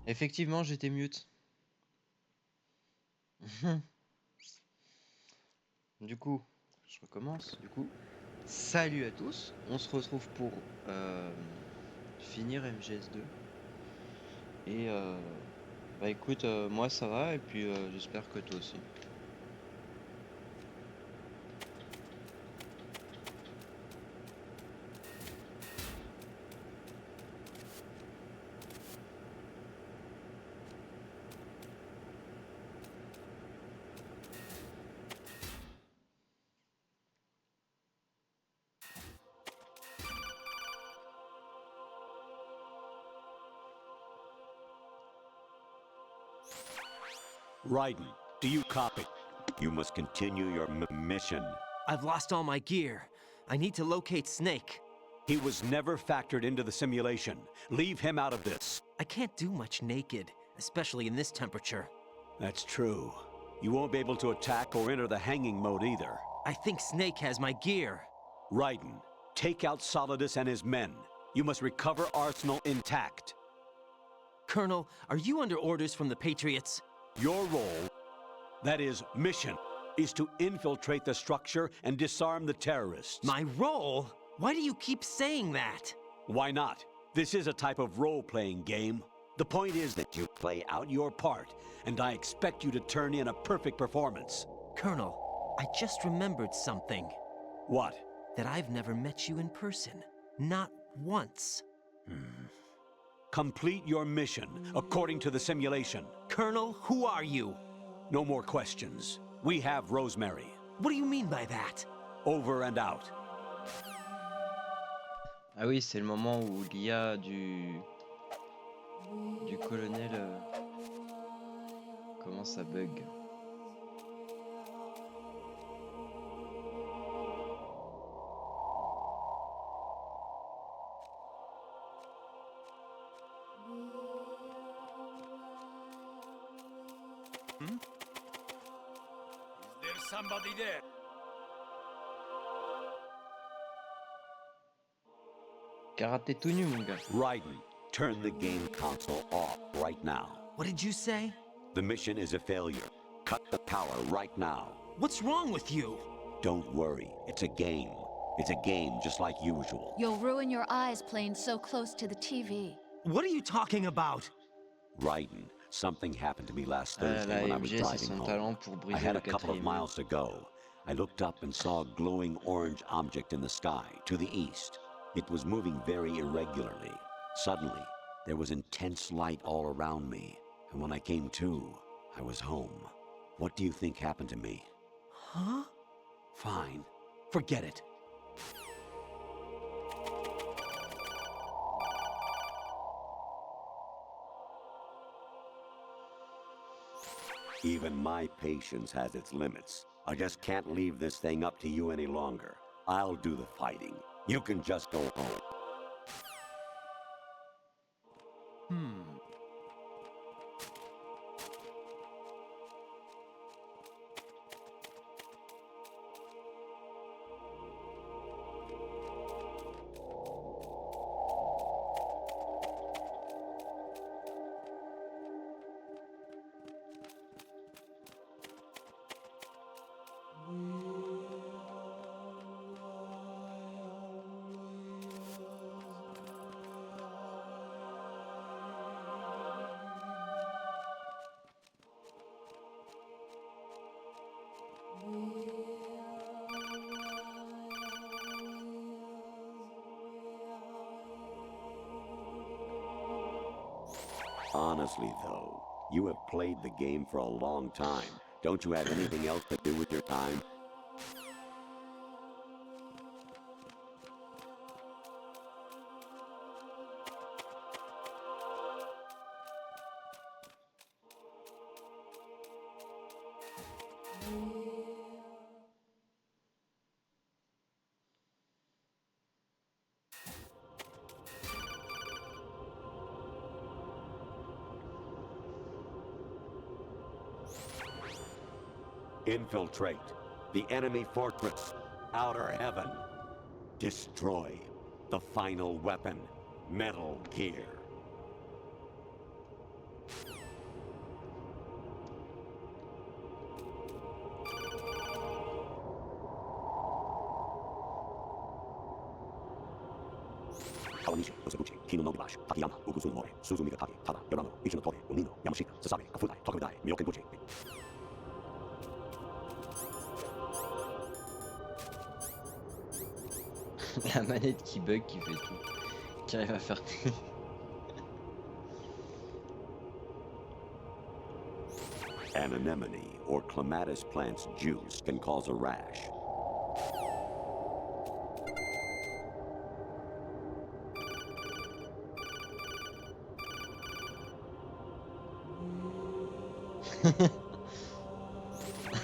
Effectivement, j'étais mute. Du coup, je recommence. Du coup, salut à tous. On se retrouve pour finir MGS2. Et bah écoute, moi ça va et puis j'espère que toi aussi. Raiden, do you copy? You must continue your mission. I've lost all my gear. I need to locate Snake. He was never factored into the simulation. Leave him out of this. I can't do much naked, especially in this temperature. That's true. You won't be able to attack or enter the hanging mode either. I think Snake has my gear. Raiden, take out Solidus and his men. You must recover Arsenal intact. Colonel, are you under orders from the Patriots? Your role, that is, mission, is to infiltrate the structure and disarm the terrorists. My role? Why do you keep saying that? Why not? This is a type of role-playing game. The point is that you play out your part, and I expect you to turn in a perfect performance. Colonel, I just remembered something. What? That I've never met you in person. Not once. Complete your mission, according to the simulation. Colonel, who are you? No more questions. We have Rosemary. What do you mean by that? Over and out. Ah oui, c'est le moment où l'IA du colonel commence à bug. Is there somebody there? Karaté tout nu, mon gars. Raiden, turn the game console off right now. What did you say? The mission is a failure. Cut the power right now. What's wrong with you? Don't worry, it's a game. It's a game just like usual. You'll ruin your eyes playing so close to the TV. What are you talking about? Raiden, something happened to me last Ah là Thursday là, when I was MGS c'est driving son home. talent pour I briser had le a couple of quatrième. miles to go. I looked up and saw a glowing orange object in the sky, to the east. It was moving very irregularly. Suddenly, there was intense light all around me, and when I came to, I was home. What do you think happened to me? Huh? Fine. Forget it. Even my patience has its limits. I just can't leave this thing up to you any longer. I'll do the fighting. You can just go home. Honestly, though, you have played the game for a long time. Don't you have anything else to do with your time? Infiltrate the enemy fortress, Outer Heaven. Destroy the final weapon, Metal Gear. Kawanishi, Osabuchi, Kino no Gibashi, Takayama, Ukuzun Mori, Suzumi Gatake, Tada, Yorano, Ichino Tori, Unino, Yamashita, Sasabe, Kafudai, Tokudai, Myoken Buchi. La manette qui bug, qui fait tout. Qui arrive à faire tout. An anemone or clematis plant's juice can cause a rash.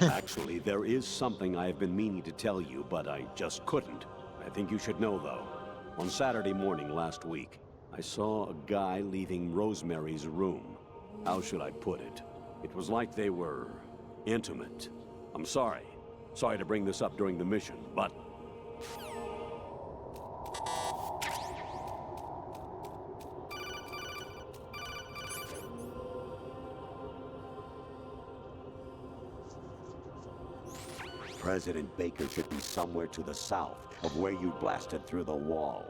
Actually, there is something I have been meaning to tell you, but I just couldn't. I think you should know, though. On Saturday morning last week, I saw a guy leaving Rosemary's room. How should I put it? It was like they were intimate. I'm sorry. Sorry to bring this up during the mission, but... President Baker should be somewhere to the south of where you blasted through the wall.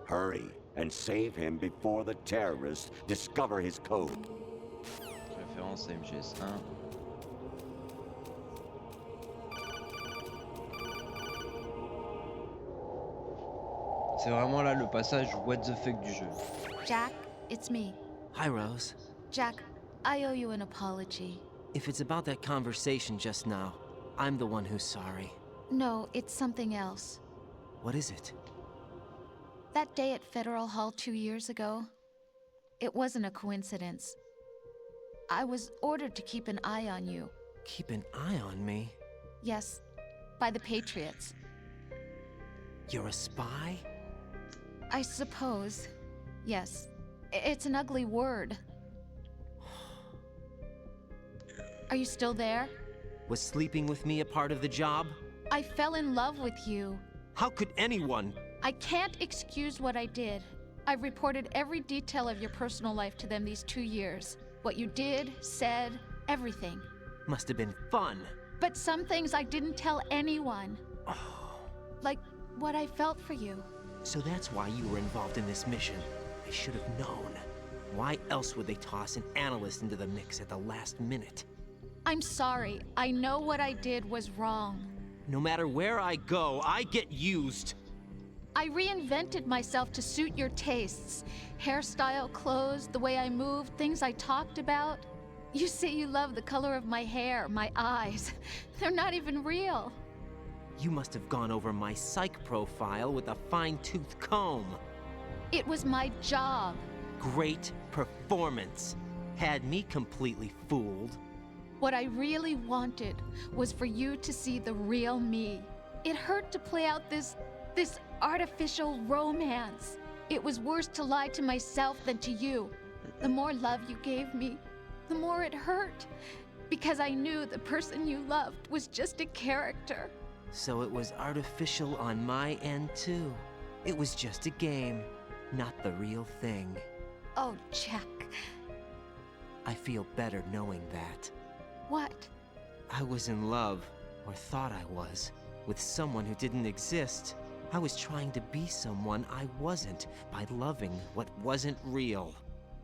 Hurry and save him before the terrorists discover his code. Référence à MGS1. C'est vraiment là le passage what the fuck du jeu. Jack, it's me. Hi, Rose. Jack, I owe you an apology. If it's about that conversation just now, I'm the one who's sorry. No, it's something else. What is it? That day at Federal Hall 2 years ago, it wasn't a coincidence. I was ordered to keep an eye on you. Keep an eye on me? Yes, by the Patriots. You're a spy? I suppose. Yes. It's an ugly word. Are you still there? Was sleeping with me a part of the job? I fell in love with you. How could anyone? I can't excuse what I did. I've reported every detail of your personal life to them these 2 years. What you did, said, everything. Must have been fun. But some things I didn't tell anyone. Like what I felt for you. So that's why you were involved in this mission. I should have known. Why else would they toss an analyst into the mix at the last minute? I'm sorry. I know what I did was wrong. No matter where I go, I get used. I reinvented myself to suit your tastes. Hairstyle, clothes, the way I moved, things I talked about. You say you love the color of my hair, my eyes. They're not even real. You must have gone over my psych profile with a fine-tooth comb. It was my job. Great performance. Had me completely fooled. What I really wanted was for you to see the real me. It hurt to play out this artificial romance. It was worse to lie to myself than to you. The more love you gave me, the more it hurt. Because I knew the person you loved was just a character. So it was artificial on my end too. It was just a game, not the real thing. Oh, Jack. I feel better knowing that. What? I was in love, or thought I was, with someone who didn't exist. I was trying to be someone I wasn't by loving what wasn't real.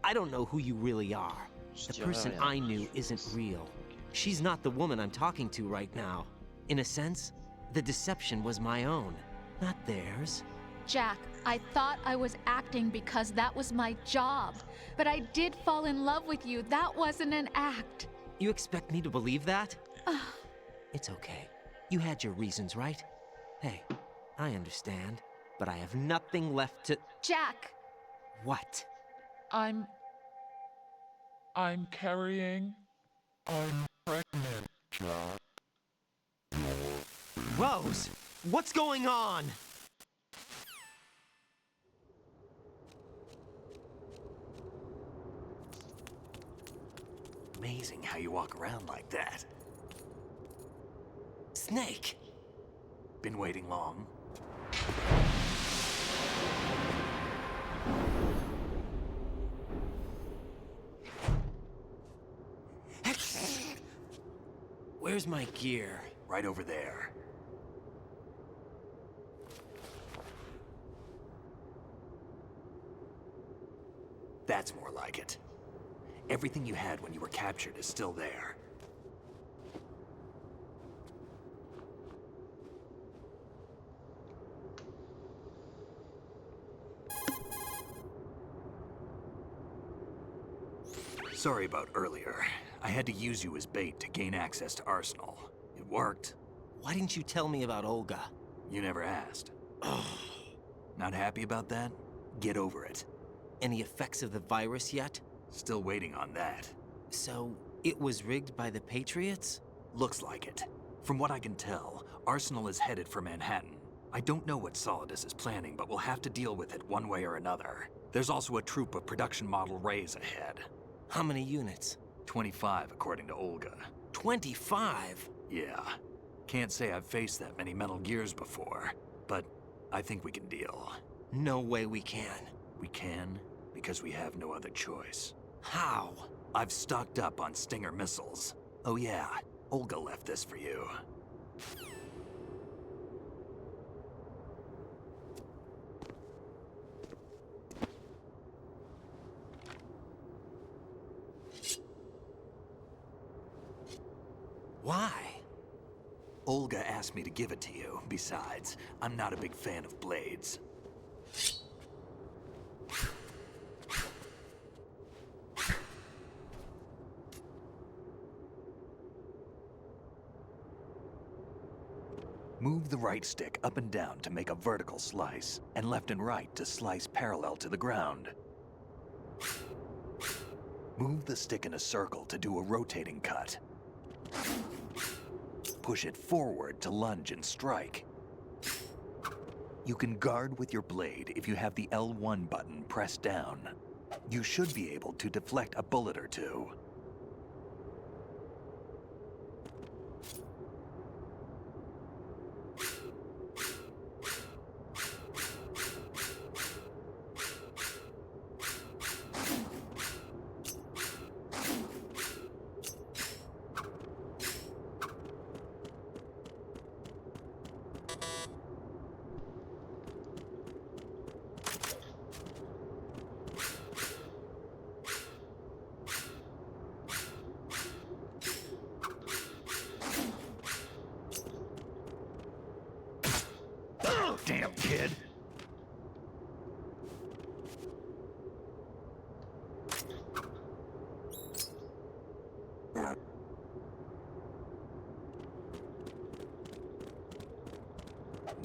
I don't know who you really are. The person I knew isn't real. She's not the woman I'm talking to right now. In a sense, the deception was my own, not theirs. Jack, I thought I was acting because that was my job. But I did fall in love with you. That wasn't an act. You expect me to believe that? It's okay. You had your reasons, right? Hey, I understand, but I have nothing left to... Jack! What? I'm carrying. I'm pregnant, Jack. Rose! What's going on? Amazing how you walk around like that. Snake! Been waiting long? Where's my gear? Right over there. That's more like it. Everything you had when you were captured is still there. Sorry about earlier. I had to use you as bait to gain access to Arsenal. It worked. Why didn't you tell me about Olga? You never asked. Not happy about that? Get over it. Any effects of the virus yet? Still waiting on that. So, it was rigged by the Patriots? Looks like it. From what I can tell, Arsenal is headed for Manhattan. I don't know what Solidus is planning, but we'll have to deal with it one way or another. There's also a troop of production model Rays ahead. How many units? 25, according to Olga. 25? Yeah. Can't say I've faced that many Metal Gears before, but I think we can deal. No way we can. We can, because we have no other choice. How? I've stocked up on Stinger missiles. Oh yeah, Olga left this for you. Why? Olga asked me to give it to you. Besides, I'm not a big fan of blades. Move the right stick up and down to make a vertical slice, and left and right to slice parallel to the ground. Move the stick in a circle to do a rotating cut. Push it forward to lunge and strike. You can guard with your blade if you have the L1 button pressed down. You should be able to deflect a bullet or two. Damn kid!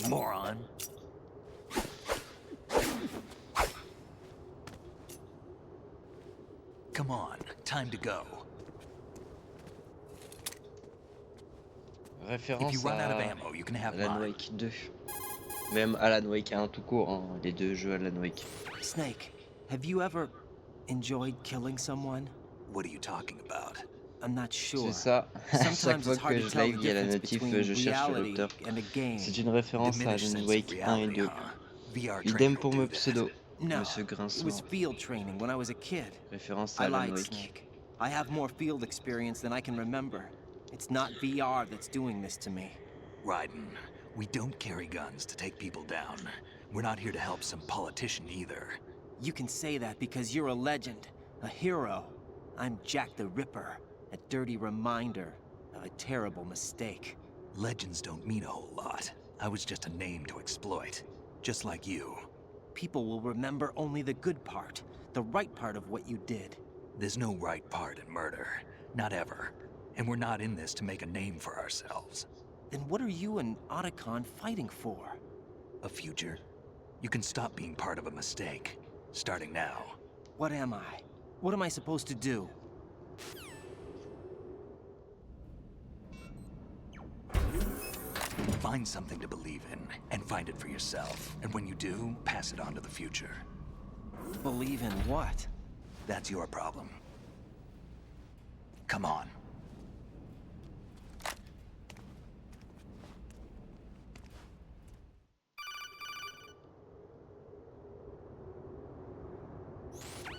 Moron. Come on, time to go. If you Référence run out of à ammo, you can have Alan mine. Wake 2. Même Alan Wake 1 tout court, hein, les deux jeux Alan Wake. Snake, have you ever enjoyed killing someone? What are you talking about? I'm not sure. C'est ça. À chaque Sometimes fois it's hard que to je tell live, the il y a la difference notif between je cherche reality l'auteur. and a game. C'est une référence à Diminished Alan sense of Wake 1 et reality, 2. huh? VR Idem training pour will mon do that. pseudo, No, Monsieur it was Grinçois. field training when I was a kid. Référence à I Alan lied, Wake. Snake. I have more field experience than I can remember. It's not VR that's doing this to me. Raiden, we don't carry guns to take people down. We're not here to help some politician either. You can say that because you're a legend, a hero. I'm Jack the Ripper, a dirty reminder of a terrible mistake. Legends don't mean a whole lot. I was just a name to exploit. Just like you. People will remember only the good part, the right part of what you did. There's no right part in murder. Not ever. And we're not in this to make a name for ourselves. Then what are you and Otacon fighting for? A future? You can stop being part of a mistake. Starting now. What am I? What am I supposed to do? Find something to believe in, and find it for yourself. And when you do, pass it on to the future. Believe in what? That's your problem. Come on.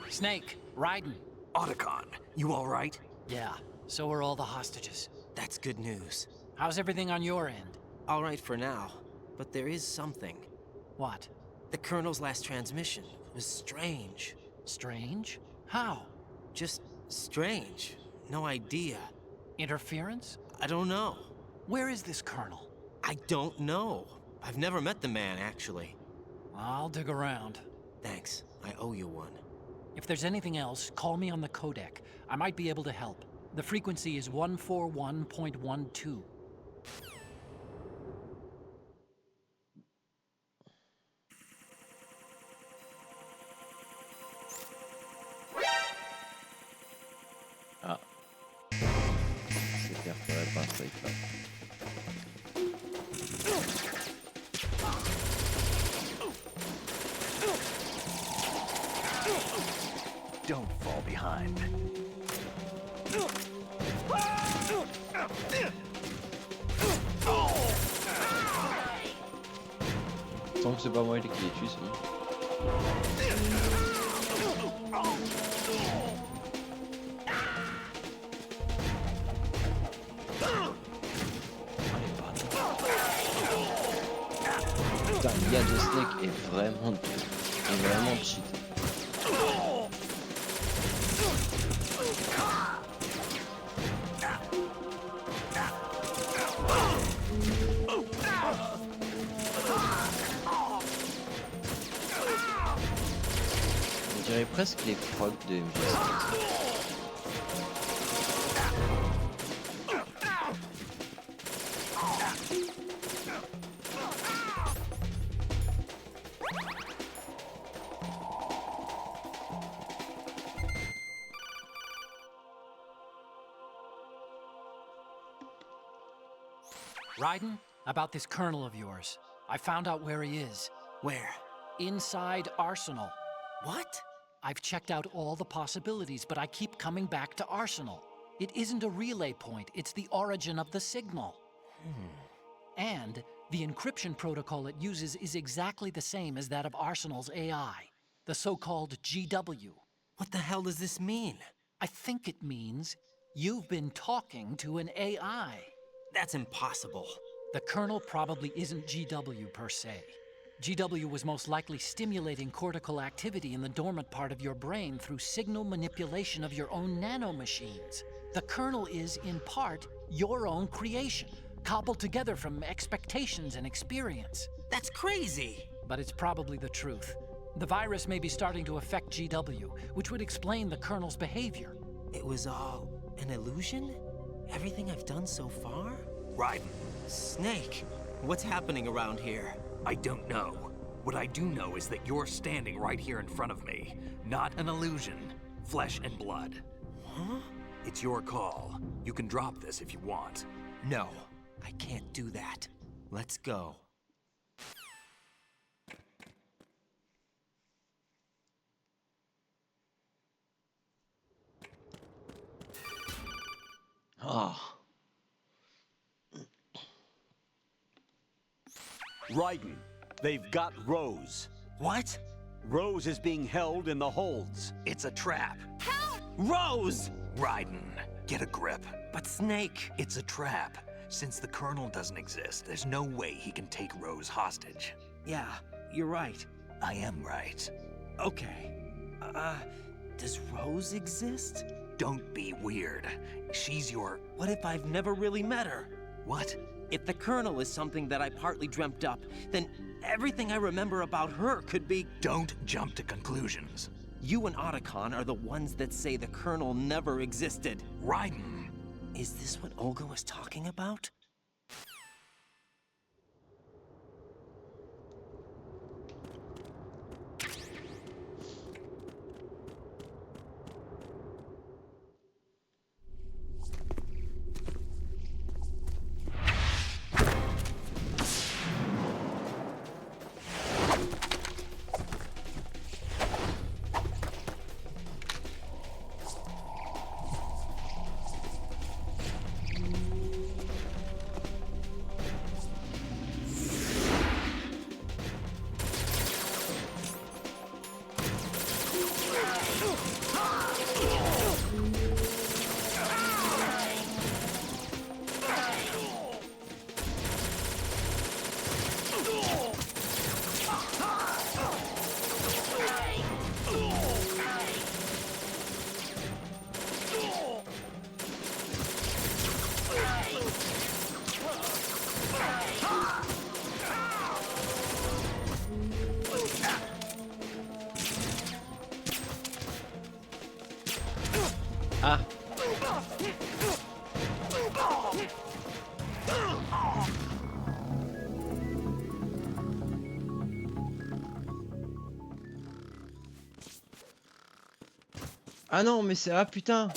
Snake, Raiden. Otacon, you all right? Yeah, so are all the hostages. That's good news. How's everything on your end? All right for now, but there is something. What? The Colonel's last transmission was strange. Strange? How? Just strange. No idea. Interference? I don't know. Where is this colonel? I don't know. I've never met the man, actually. I'll dig around. Thanks. I owe you one. If there's anything else, call me on the codec. I might be able to help. The frequency is 141.12. Ah. C'est clair, faudrait pas ça là. Don't fall behind. Tant que c'est pas moi qui les tue, c'est bon. Putain, le gars de Snake est vraiment cheaté. On dirait presque les procs de MGS. Raiden, about this colonel of yours. I found out where he is. Where? Inside Arsenal. What? I've checked out all the possibilities, but I keep coming back to Arsenal. It isn't a relay point, it's the origin of the signal. And the encryption protocol it uses is exactly the same as that of Arsenal's AI, the so-called GW. What the hell does this mean? I think it means you've been talking to an AI. That's impossible. The kernel probably isn't GW per se. GW was most likely stimulating cortical activity in the dormant part of your brain through signal manipulation of your own nanomachines. The kernel is, in part, your own creation, cobbled together from expectations and experience. That's crazy. But it's probably the truth. The virus may be starting to affect GW, which would explain the kernel's behavior. It was all an illusion? Everything I've done so far? Raiden, Snake, what's happening around here? I don't know. What I do know is that you're standing right here in front of me. Not an illusion. Flesh and blood. Huh? It's your call. You can drop this if you want. No, I can't do that. Let's go. Ah. Raiden, they've got Rose. What? Rose is being held in the holds. It's a trap. Rose! Raiden, get a grip. But Snake... It's a trap. Since the Colonel doesn't exist, there's no way he can take Rose hostage. Yeah, you're right. I am right. Okay. Does Rose exist? Don't be weird. She's your... What if I've never really met her? What? If the Colonel is something that I partly dreamt up, then everything I remember about her could be... Don't jump to conclusions. You and Otacon are the ones that say the Colonel never existed. Raiden! Is this what Olga was talking about? Ah non, mais c'est... Ah putain!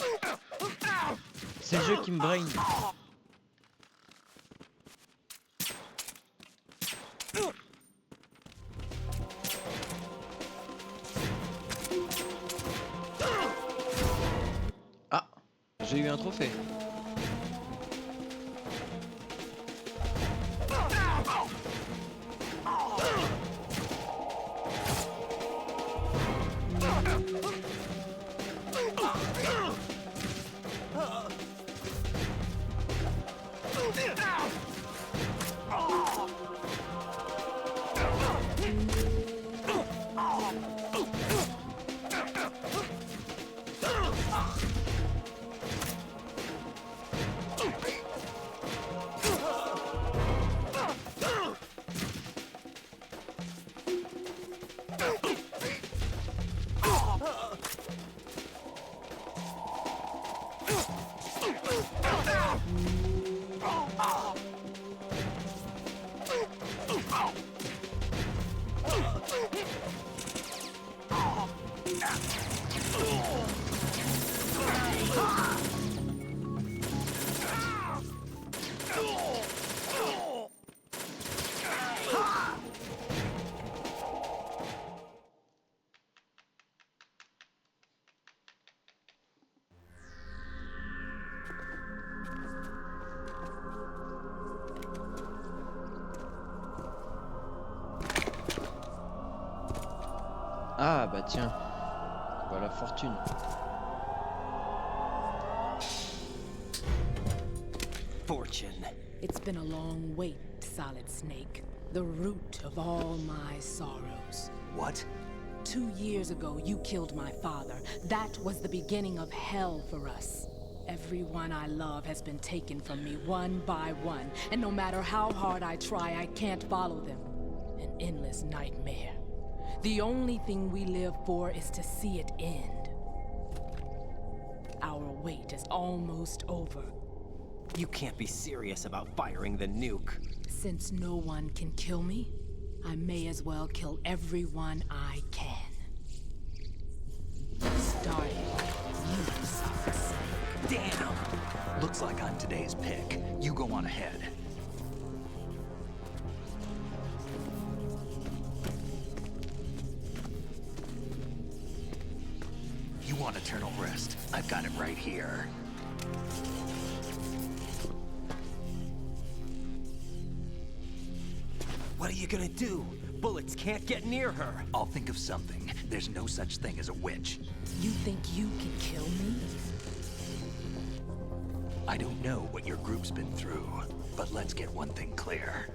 C'est le jeu qui me brain. Ah! J'ai eu un trophée. Ah bah tiens, voilà fortune. Fortune. It's been a long wait, Solid Snake. The root of all my sorrows. What? 2 years ago, you killed my father. That was the beginning of hell for us. Everyone I love has been taken from me one by one, and no matter how hard I try, I can't follow them. An endless nightmare. The only thing we live for is to see it end. Our wait is almost over. You can't be serious about firing the nuke. Since no one can kill me, I may as well kill everyone I can. Starting with you, Solid Snake. Damn! Looks like I'm today's pick. You go on ahead. You want eternal rest? I've got it right here. What are you gonna do? Bullets can't get near her. I'll think of something. There's no such thing as a witch. You think you can kill me? I don't know what your group's been through, but let's get one thing clear.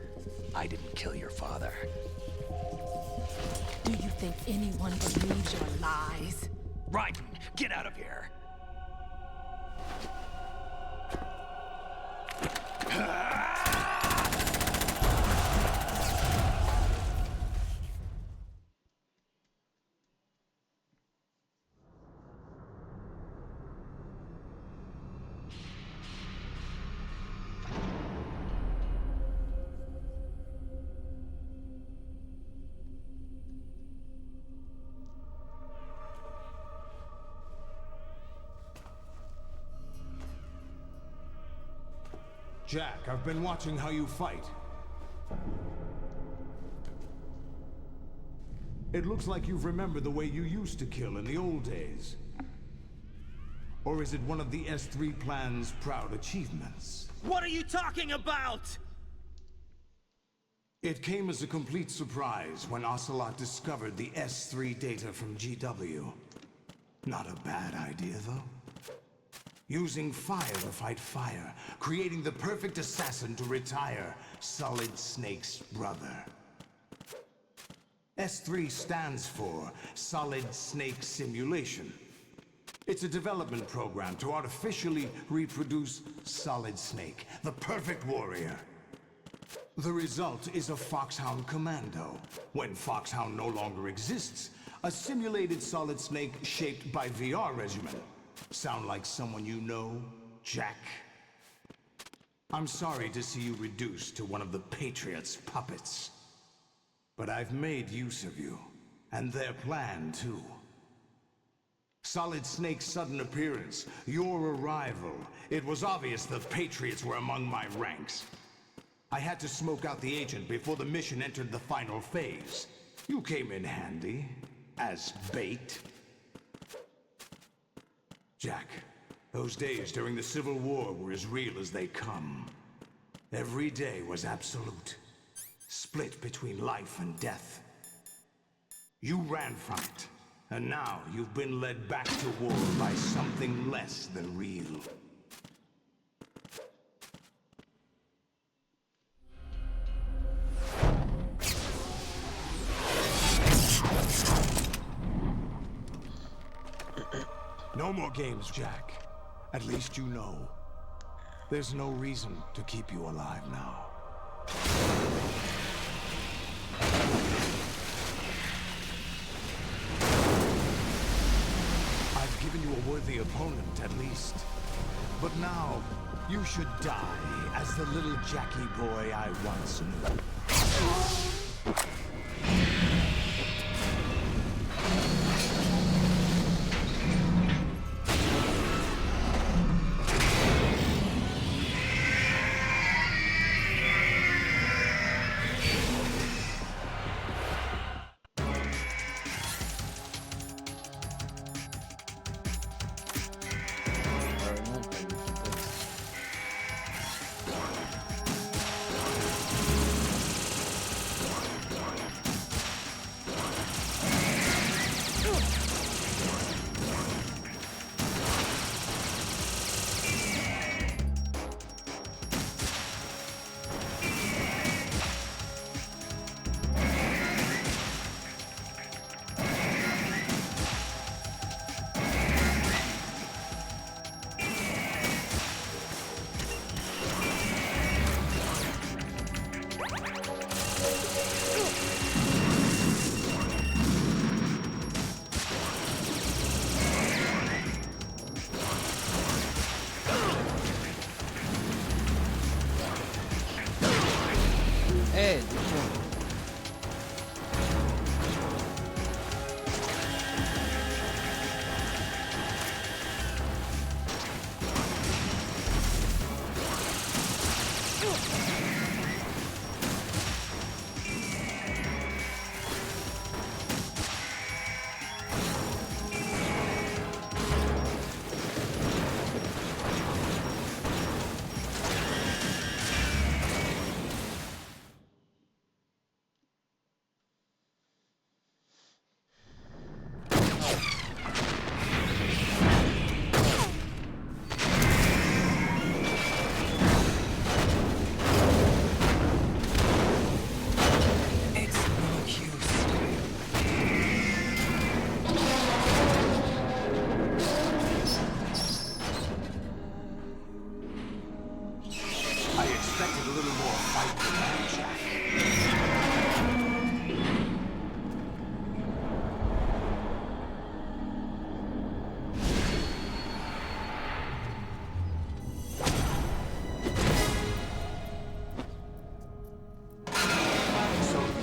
I didn't kill your father. Do you think anyone believes your lies? Raiden, get out of here! Jack, I've been watching how you fight. It looks like you've remembered the way you used to kill in the old days. Or is it one of the S3 plan's proud achievements? What are you talking about? It came as a complete surprise when Ocelot discovered the S3 data from GW. Not a bad idea, though. Using fire to fight fire, creating the perfect assassin to retire Solid Snake's brother. S3 stands for Solid Snake Simulation. It's a development program to artificially reproduce Solid Snake, the perfect warrior. The result is a Foxhound Commando. When Foxhound no longer exists, a simulated Solid Snake shaped by VR regimen. Sound like someone you know? Jack. I'm sorry to see you reduced to one of the Patriots' puppets. But I've made use of you, and their plan too. Solid Snake's sudden appearance, your arrival, it was obvious the Patriots were among my ranks. I had to smoke out the agent before the mission entered the final phase. You came in handy, as bait. Jack, those days during the Civil War were as real as they come. Every day was absolute, split between life and death. You ran from it, and now you've been led back to war by something less than real. No more games, Jack. At least you know. There's no reason to keep you alive now. I've given you a worthy opponent, at least. But now, you should die as the little Jackie boy I once knew.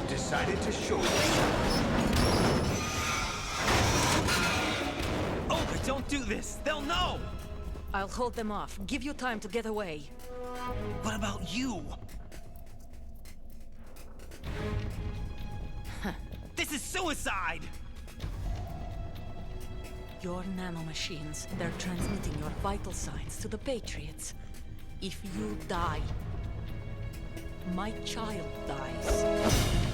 Decided to show yourself. Oh, but don't do this! They'll know! I'll hold them off. Give you time to get away. What about you? This is suicide! Your nanomachines, they're transmitting your vital signs to the Patriots. If you die, my child dies.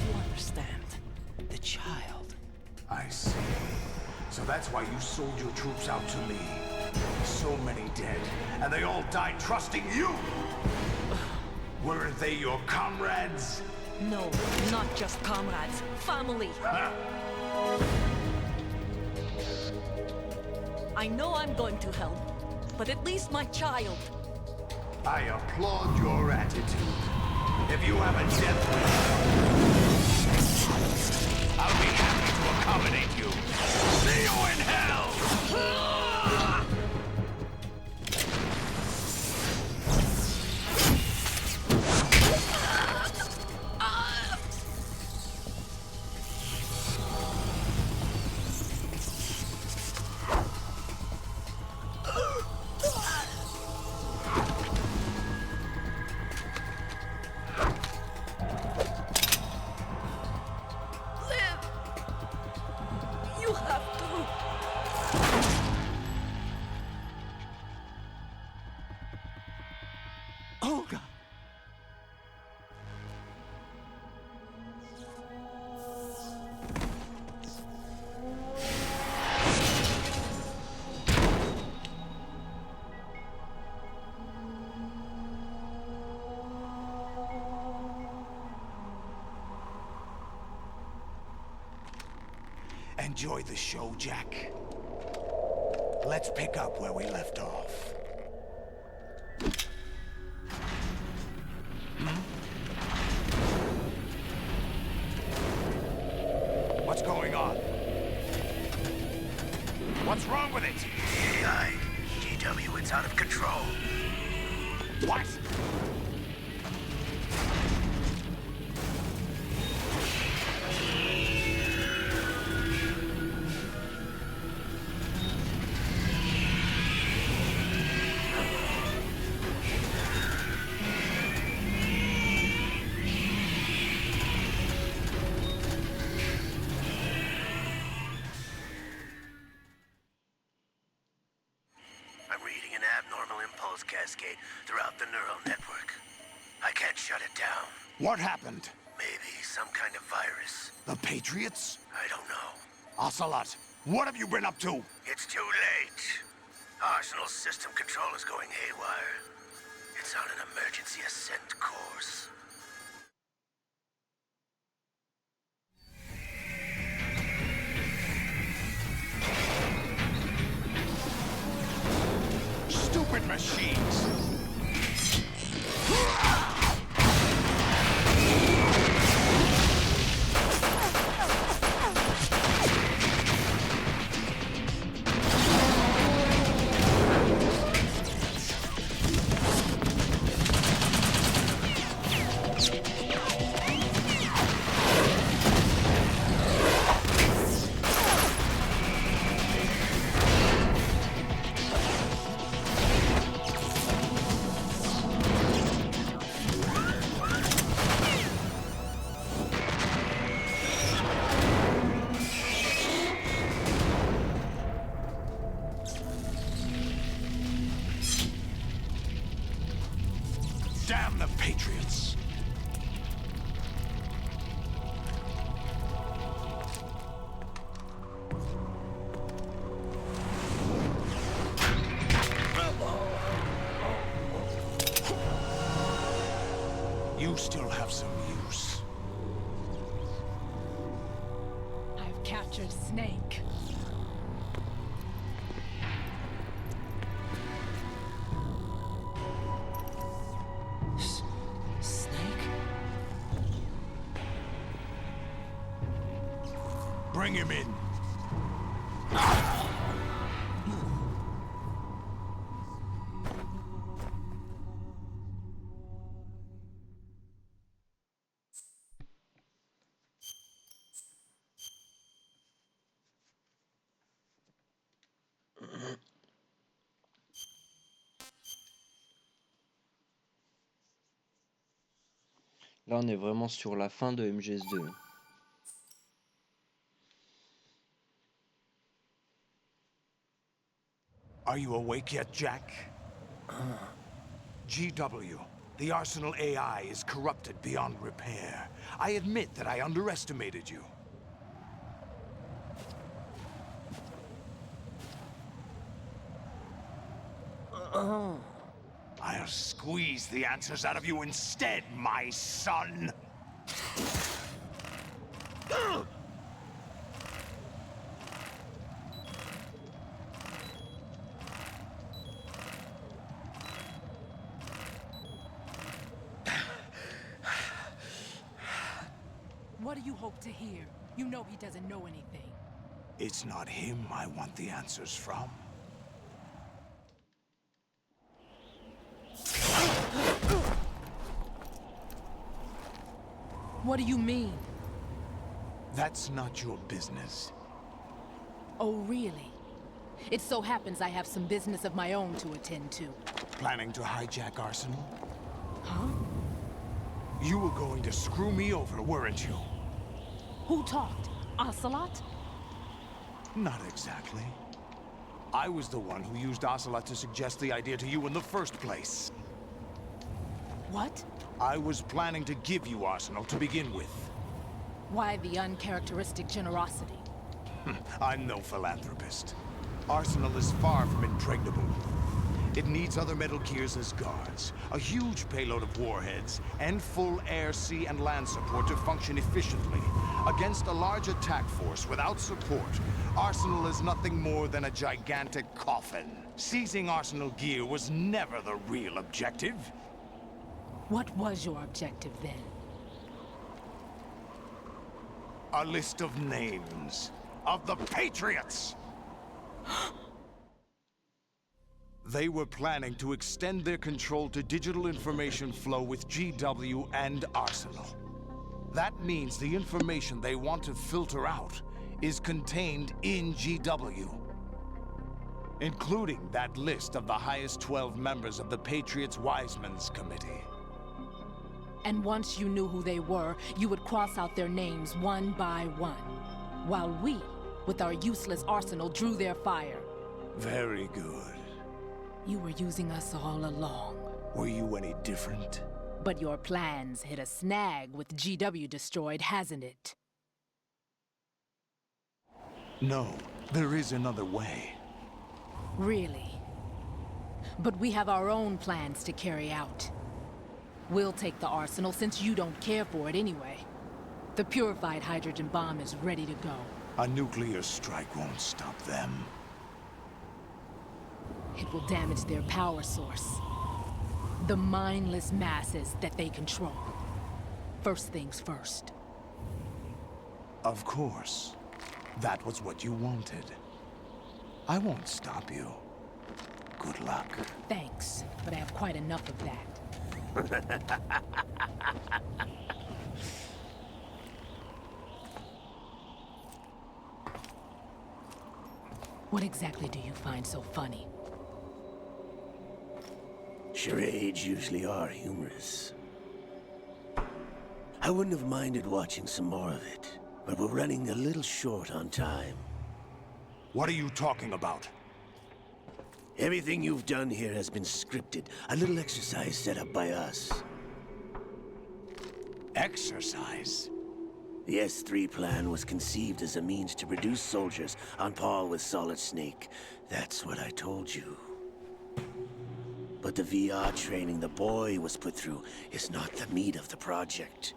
You understand? The child. I see. So that's why you sold your troops out to me. So many dead, and they all died trusting you! Weren't they your comrades? No, not just comrades. Family. Huh? I know I'm going to hell, but at least my child. I applaud your attitude. If you have a death wish, I'll be happy to accommodate you. See you in hell! Oh, God. Enjoy the show, Jack. Let's pick up where we left off. What's going on? What's wrong with it? AI, GW, it's out of control. What? I'm reading an abnormal impulse cascade throughout the neural network. I can't shut it down. What happened? Maybe some kind of virus. The Patriots? I don't know. Ocelot, what have you been up to? It's too late. Arsenal's system control is going haywire. It's on an emergency ascent course. Stupid machines! Damn the Patriots! You still have some use. I've captured Snake. Snake? Bring him in. Là, on est vraiment sur la fin de MGS2. Are you awake yet, Jack? GW, the Arsenal AI is corrupted beyond repair. I admit that I underestimated you. I'll squeeze the answers out of you instead, my son! What do you hope to hear? You know he doesn't know anything. It's not him I want the answers from. What do you mean? That's not your business. Oh, really? It so happens I have some business of my own to attend to. Planning to hijack Arsenal? Huh? You were going to screw me over, weren't you? Who talked? Ocelot? Not exactly. I was the one who used Ocelot to suggest the idea to you in the first place. What? I was planning to give you Arsenal to begin with. Why the uncharacteristic generosity? I'm no philanthropist. Arsenal is far from impregnable. It needs other Metal Gears as guards, a huge payload of warheads, and full air, sea, and land support to function efficiently. Against a large attack force without support, Arsenal is nothing more than a gigantic coffin. Seizing Arsenal gear was never the real objective. What was your objective then? A list of names of the Patriots! They were planning to extend their control to digital information flow with GW and Arsenal. That means the information they want to filter out is contained in GW, including that list of the highest 12 members of the Patriots Wiseman's Committee. And once you knew who they were, you would cross out their names one by one, while we, with our useless arsenal, drew their fire. Very good. You were using us all along. Were you any different? But your plans hit a snag with GW destroyed, hasn't it? No, there is another way. Really? But we have our own plans to carry out. We'll take the arsenal since you don't care for it anyway. The purified hydrogen bomb is ready to go. A nuclear strike won't stop them. It will damage their power source. The mindless masses that they control. First things first. Of course. That was what you wanted. I won't stop you. Good luck. Thanks, but I have quite enough of that. What exactly do you find so funny? Charades usually are humorous. I wouldn't have minded watching some more of it, but we're running a little short on time. What are you talking about? Everything you've done here has been scripted. A little exercise set up by us. Exercise? The S3 plan was conceived as a means to produce soldiers on par with Solid Snake. That's what I told you. But the VR training the boy was put through is not the meat of the project.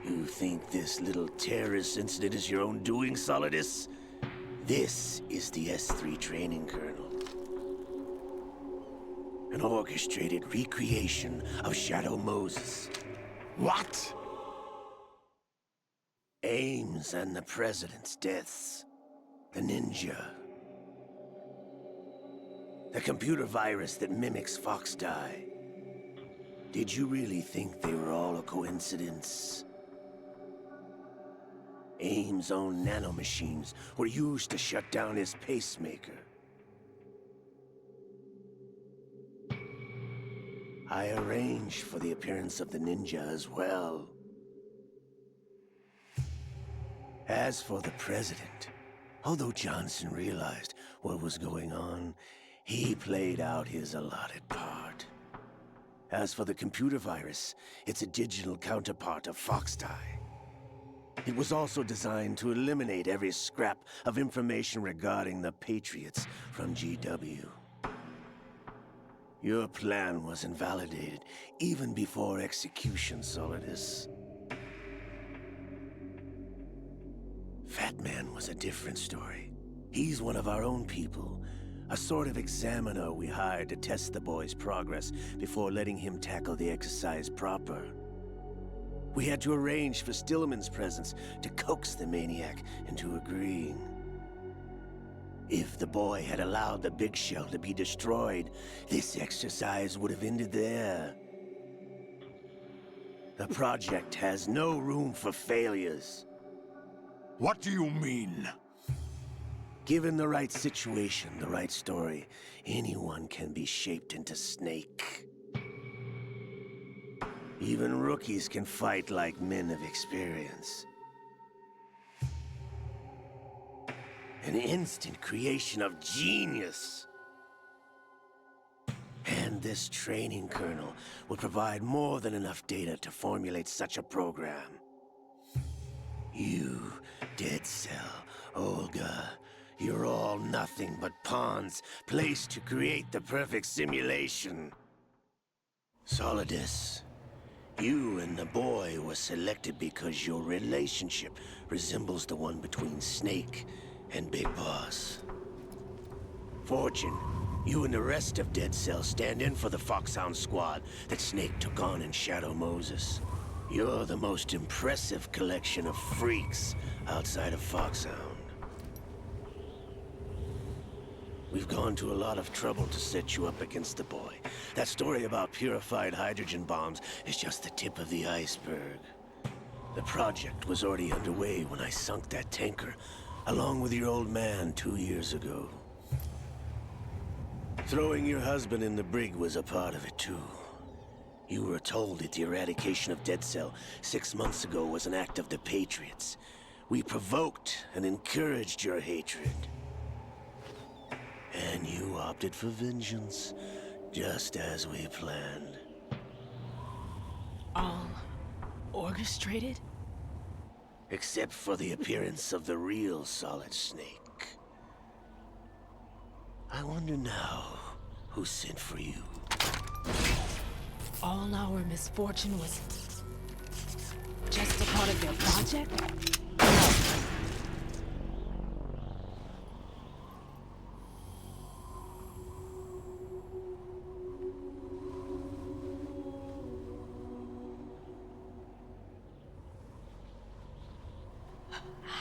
You think this little terrorist incident is your own doing, Solidus? This is the S3 training kernel. An orchestrated recreation of Shadow Moses. What? Ames and the President's deaths. The ninja. The computer virus that mimics Foxdie. Did you really think they were all a coincidence? Ames' own nanomachines were used to shut down his pacemaker. I arranged for the appearance of the ninja as well. As for the President, although Johnson realized what was going on, he played out his allotted part. As for the computer virus, it's a digital counterpart of Foxdie. It was also designed to eliminate every scrap of information regarding the Patriots from GW. Your plan was invalidated even before execution, Solidus. Fat Man was a different story. He's one of our own people, a sort of examiner we hired to test the boy's progress before letting him tackle the exercise proper. We had to arrange for Stillman's presence to coax the maniac into agreeing. If the boy had allowed the big shell to be destroyed, this exercise would have ended there. The project has no room for failures. What do you mean? Given the right situation, the right story, anyone can be shaped into Snake. Even rookies can fight like men of experience. An instant creation of genius. And this training kernel will provide more than enough data to formulate such a program. You, Dead Cell, Olga, you're all nothing but pawns placed to create the perfect simulation. Solidus, you and the boy were selected because your relationship resembles the one between Snake and Big Boss. Fortune, you and the rest of Dead Cell stand in for the Foxhound squad that Snake took on in Shadow Moses. You're the most impressive collection of freaks outside of Foxhound. We've gone to a lot of trouble to set you up against the boy. That story about purified hydrogen bombs is just the tip of the iceberg. The project was already underway when I sunk that tanker, along with your old man 2 years ago. Throwing your husband in the brig was a part of it too. You were told that the eradication of Dead Cell 6 months ago was an act of the Patriots. We provoked and encouraged your hatred. And you opted for vengeance, just as we planned. All orchestrated? Except for the appearance of the real Solid Snake. I wonder now who sent for you. All our misfortune was just a part of their project?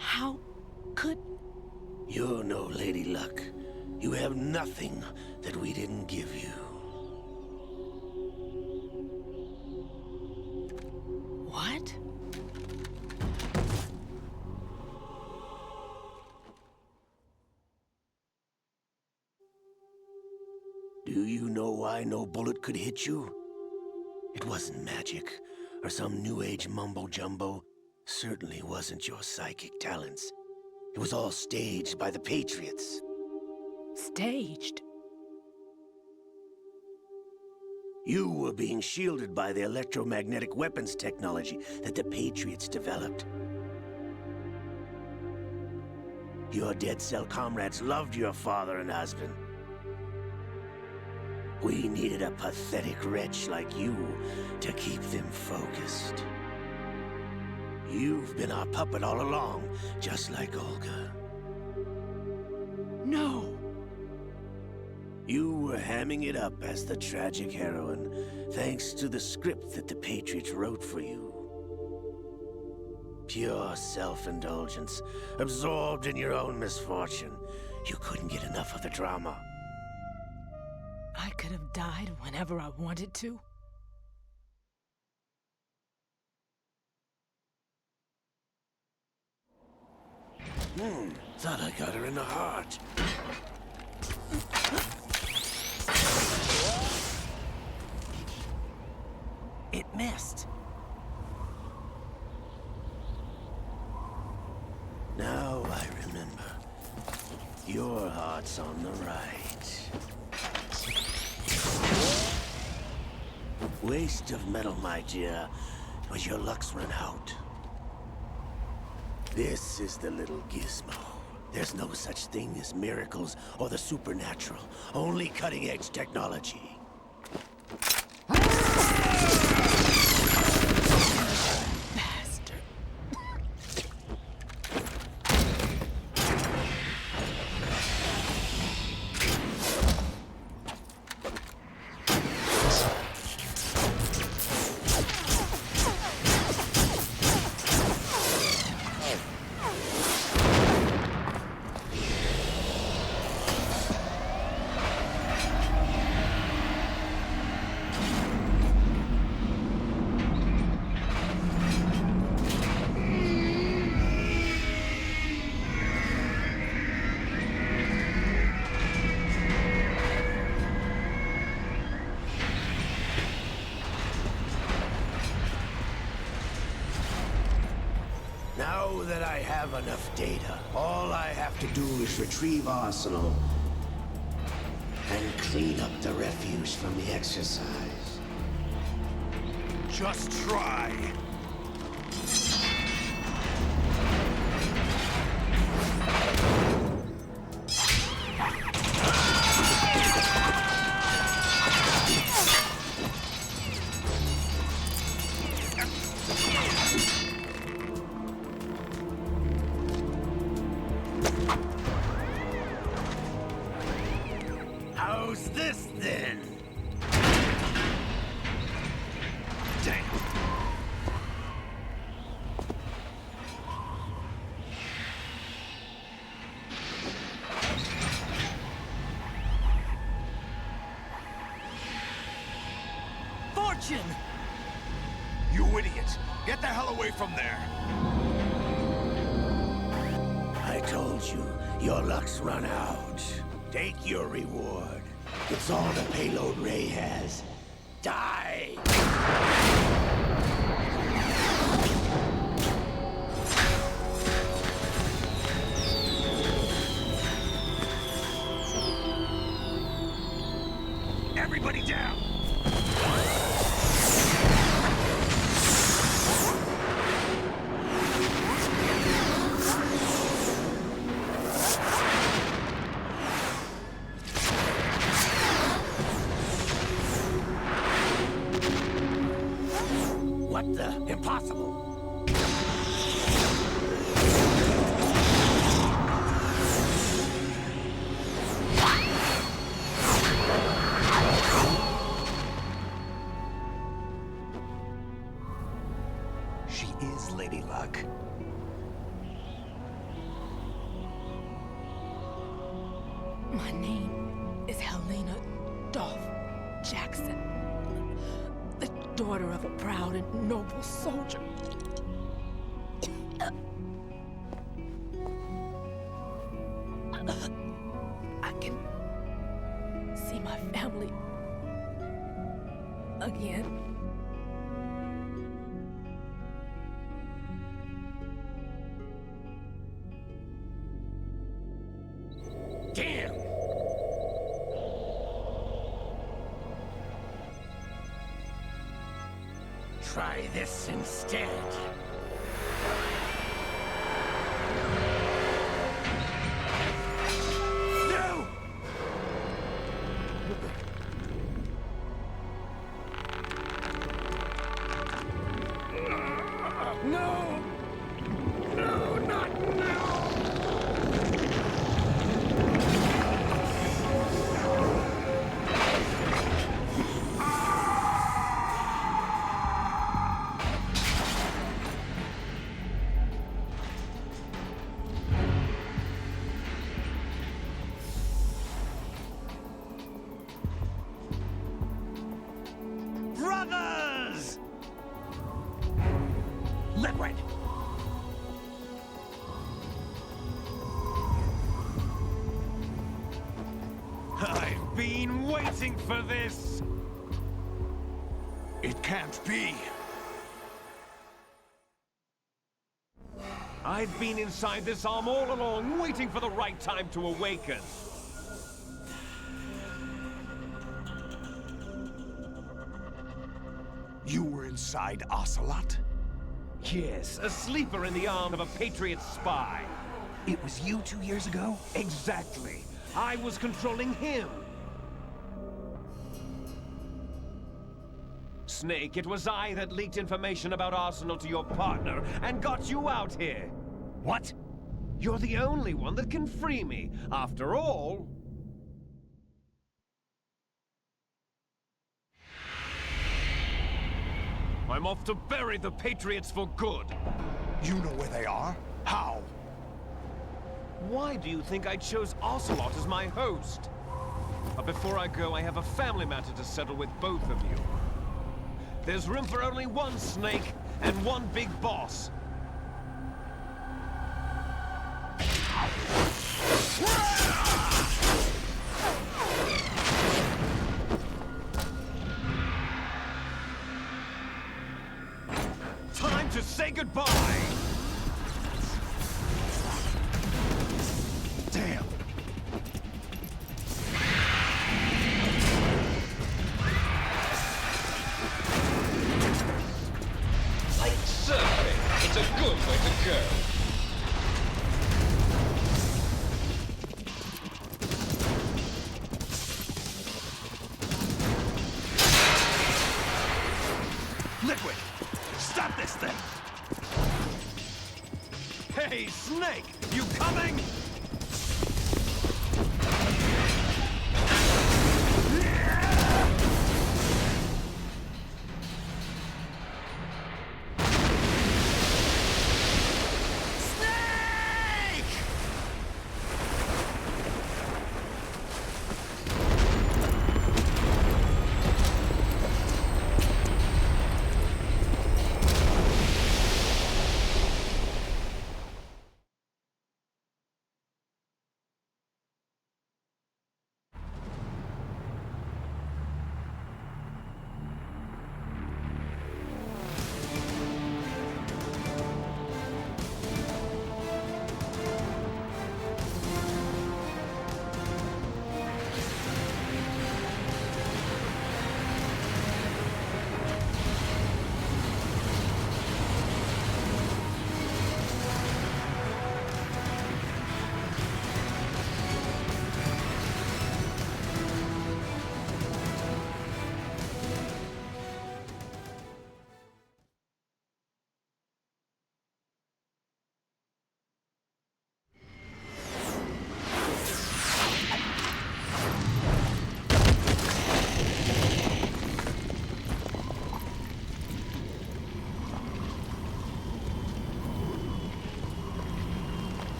How could... You're no Lady Luck. You have nothing that we didn't give you. What? Do you know why no bullet could hit you? It wasn't magic, or some new age mumbo-jumbo. Certainly wasn't your psychic talents. It was all staged by the Patriots. Staged? You were being shielded by the electromagnetic weapons technology that the Patriots developed. Your Dead Cell comrades loved your father and husband. We needed a pathetic wretch like you to keep them focused. You've been our puppet all along, just like Olga. No! You were hamming it up as the tragic heroine, thanks to the script that the Patriots wrote for you. Pure self-indulgence, absorbed in your own misfortune. You couldn't get enough of the drama. I could have died whenever I wanted to. Thought I got her in the heart. It missed. Now I remember. Your heart's on the right. Waste of metal, my dear, but your luck's run out. This is the little gizmo. There's no such thing as miracles or the supernatural, only cutting-edge technology. Now that I have enough data, all I have to do is retrieve Arsenal and clean up the refuse from the exercise. Just try. How's this then? Damn. Fortune! You idiot! Get the hell away from there! I told you, your luck's run out. Take your reward. It's all the payload Ray has. Die! Everybody down! What the? Impossible! She is Lady Luck. My name is Helena Dolph Jackson, the daughter of a proud and noble soldier. I can see my family again. Damn! Try this instead. No! No! No, not now! Brothers! Let right. I've been waiting for this! It can't be. I've been inside this arm all along, waiting for the right time to awaken. You were inside Ocelot? Yes, a sleeper in the arm of a Patriot spy. It was you 2 years ago? Exactly. I was controlling him. Snake, it was I that leaked information about Arsenal to your partner and got you out here. What? You're the only one that can free me. After all... I'm off to bury the Patriots for good. You know where they are? How? Why do you think I chose Ocelot as my host? But before I go, I have a family matter to settle with both of you. There's room for only one Snake and one big boss. Time to say goodbye! Damn! this thing! Hey, Snake! You coming?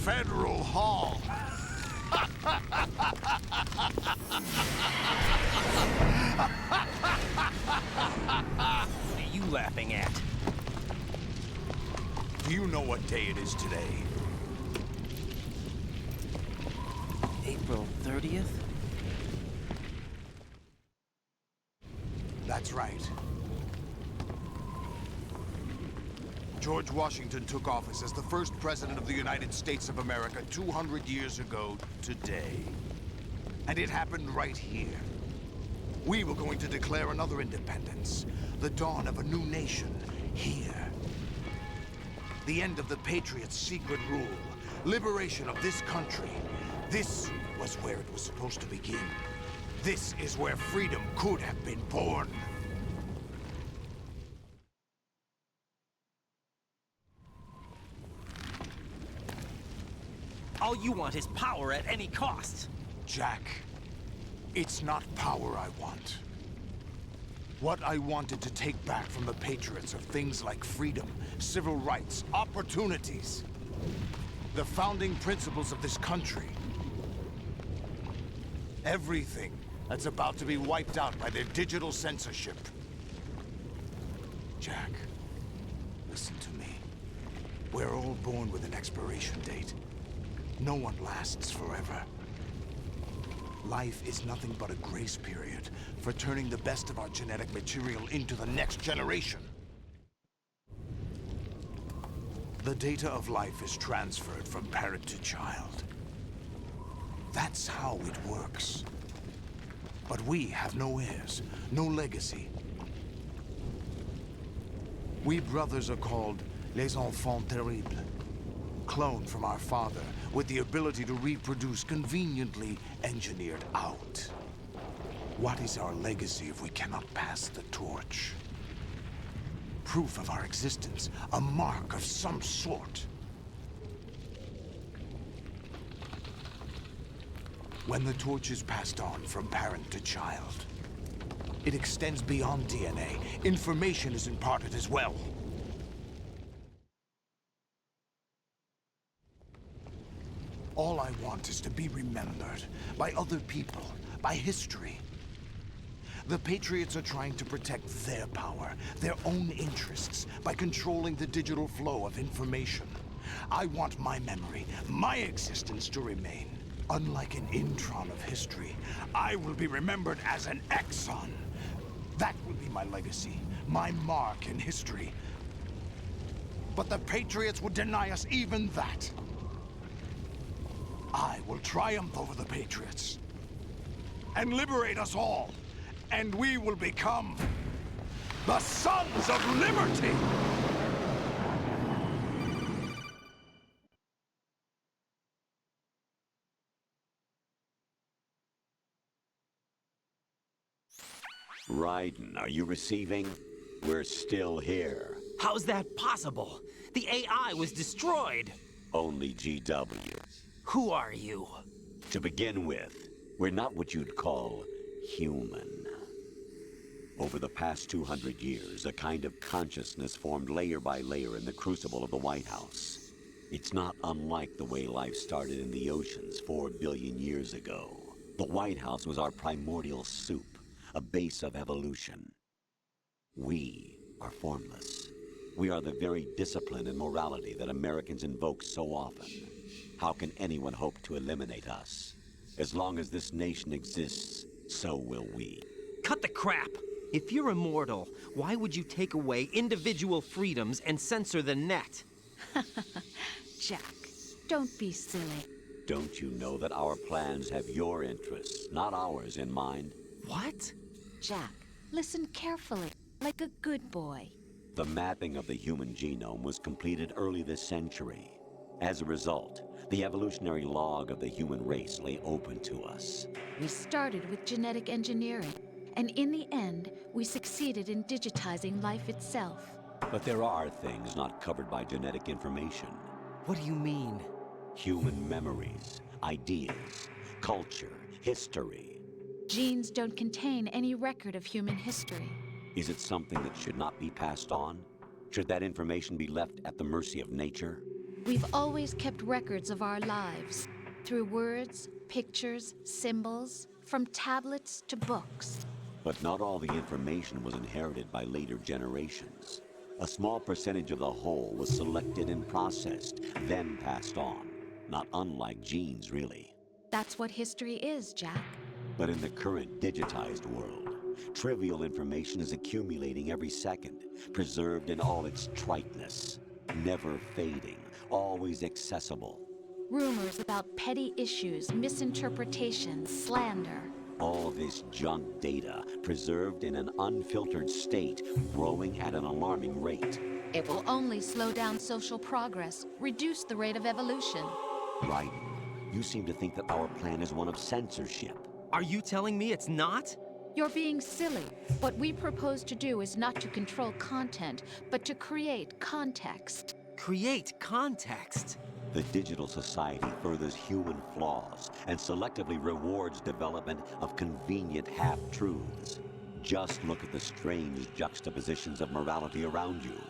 Federal Hall. What are you laughing at? Do you know what day it is today? April 30th? That's right. George Washington took office as the first president of the United States of America 200 years ago today. And it happened right here. We were going to declare another independence, the dawn of a new nation, here. The end of the Patriots' secret rule, liberation of this country. This was where it was supposed to begin. This is where freedom could have been born. All you want is power at any cost. Jack, it's not power I want. What I wanted to take back from the Patriots are things like freedom, civil rights, opportunities. The founding principles of this country. Everything that's about to be wiped out by their digital censorship. Jack, listen to me. We're all born with an expiration date. No one lasts forever. Life is nothing but a grace period for turning the best of our genetic material into the next generation. The data of life is transferred from parent to child. That's how it works. But we have no heirs, no legacy. We brothers are called les enfants terribles. Cloned from our father, with the ability to reproduce conveniently engineered out. What is our legacy if we cannot pass the torch? Proof of our existence, a mark of some sort. When the torch is passed on from parent to child, it extends beyond DNA. Information is imparted as well. All I want is to be remembered by other people, by history. The Patriots are trying to protect their power, their own interests, by controlling the digital flow of information. I want my memory, my existence to remain. Unlike an intron of history, I will be remembered as an exon. That will be my legacy, my mark in history. But the Patriots would deny us even that. I will triumph over the Patriots and liberate us all, and we will become The Sons of Liberty! Raiden, are you receiving? We're still here. How's that possible? The AI was destroyed. Only GW. Who are you? To begin with, we're not what you'd call human. Over the past 200 years, a kind of consciousness formed layer by layer in the crucible of the White House. It's not unlike the way life started in the oceans 4 billion years ago. The White House was our primordial soup, a base of evolution. We are formless. We are the very discipline and morality that Americans invoke so often. How can anyone hope to eliminate us? As long as this nation exists, so will we. Cut the crap! If you're immortal, why would you take away individual freedoms and censor the net? Jack, don't be silly. Don't you know that our plans have your interests, not ours, in mind? What? Jack, listen carefully, like a good boy. The mapping of the human genome was completed early this century. As a result, the evolutionary log of the human race lay open to us. We started with genetic engineering, and in the end, we succeeded in digitizing life itself. But there are things not covered by genetic information. What do you mean? Human memories, ideas, culture, history. Genes don't contain any record of human history. Is it something that should not be passed on? Should that information be left at the mercy of nature? We've always kept records of our lives, through words, pictures, symbols, from tablets to books. But not all the information was inherited by later generations. A small percentage of the whole was selected and processed, then passed on. Not unlike genes, really. That's what history is, Jack. But in the current digitized world, trivial information is accumulating every second, preserved in all its triteness, never fading, always accessible. Rumors about petty issues, misinterpretations, slander. All this junk data, preserved in an unfiltered state, growing at an alarming rate. It will only slow down social progress, reduce the rate of evolution. Raiden, you seem to think that our plan is one of censorship. Are you telling me it's not? You're being silly. What we propose to do is not to control content, but to create context. Create context? The digital society furthers human flaws and selectively rewards development of convenient half-truths. Just look at the strange juxtapositions of morality around you.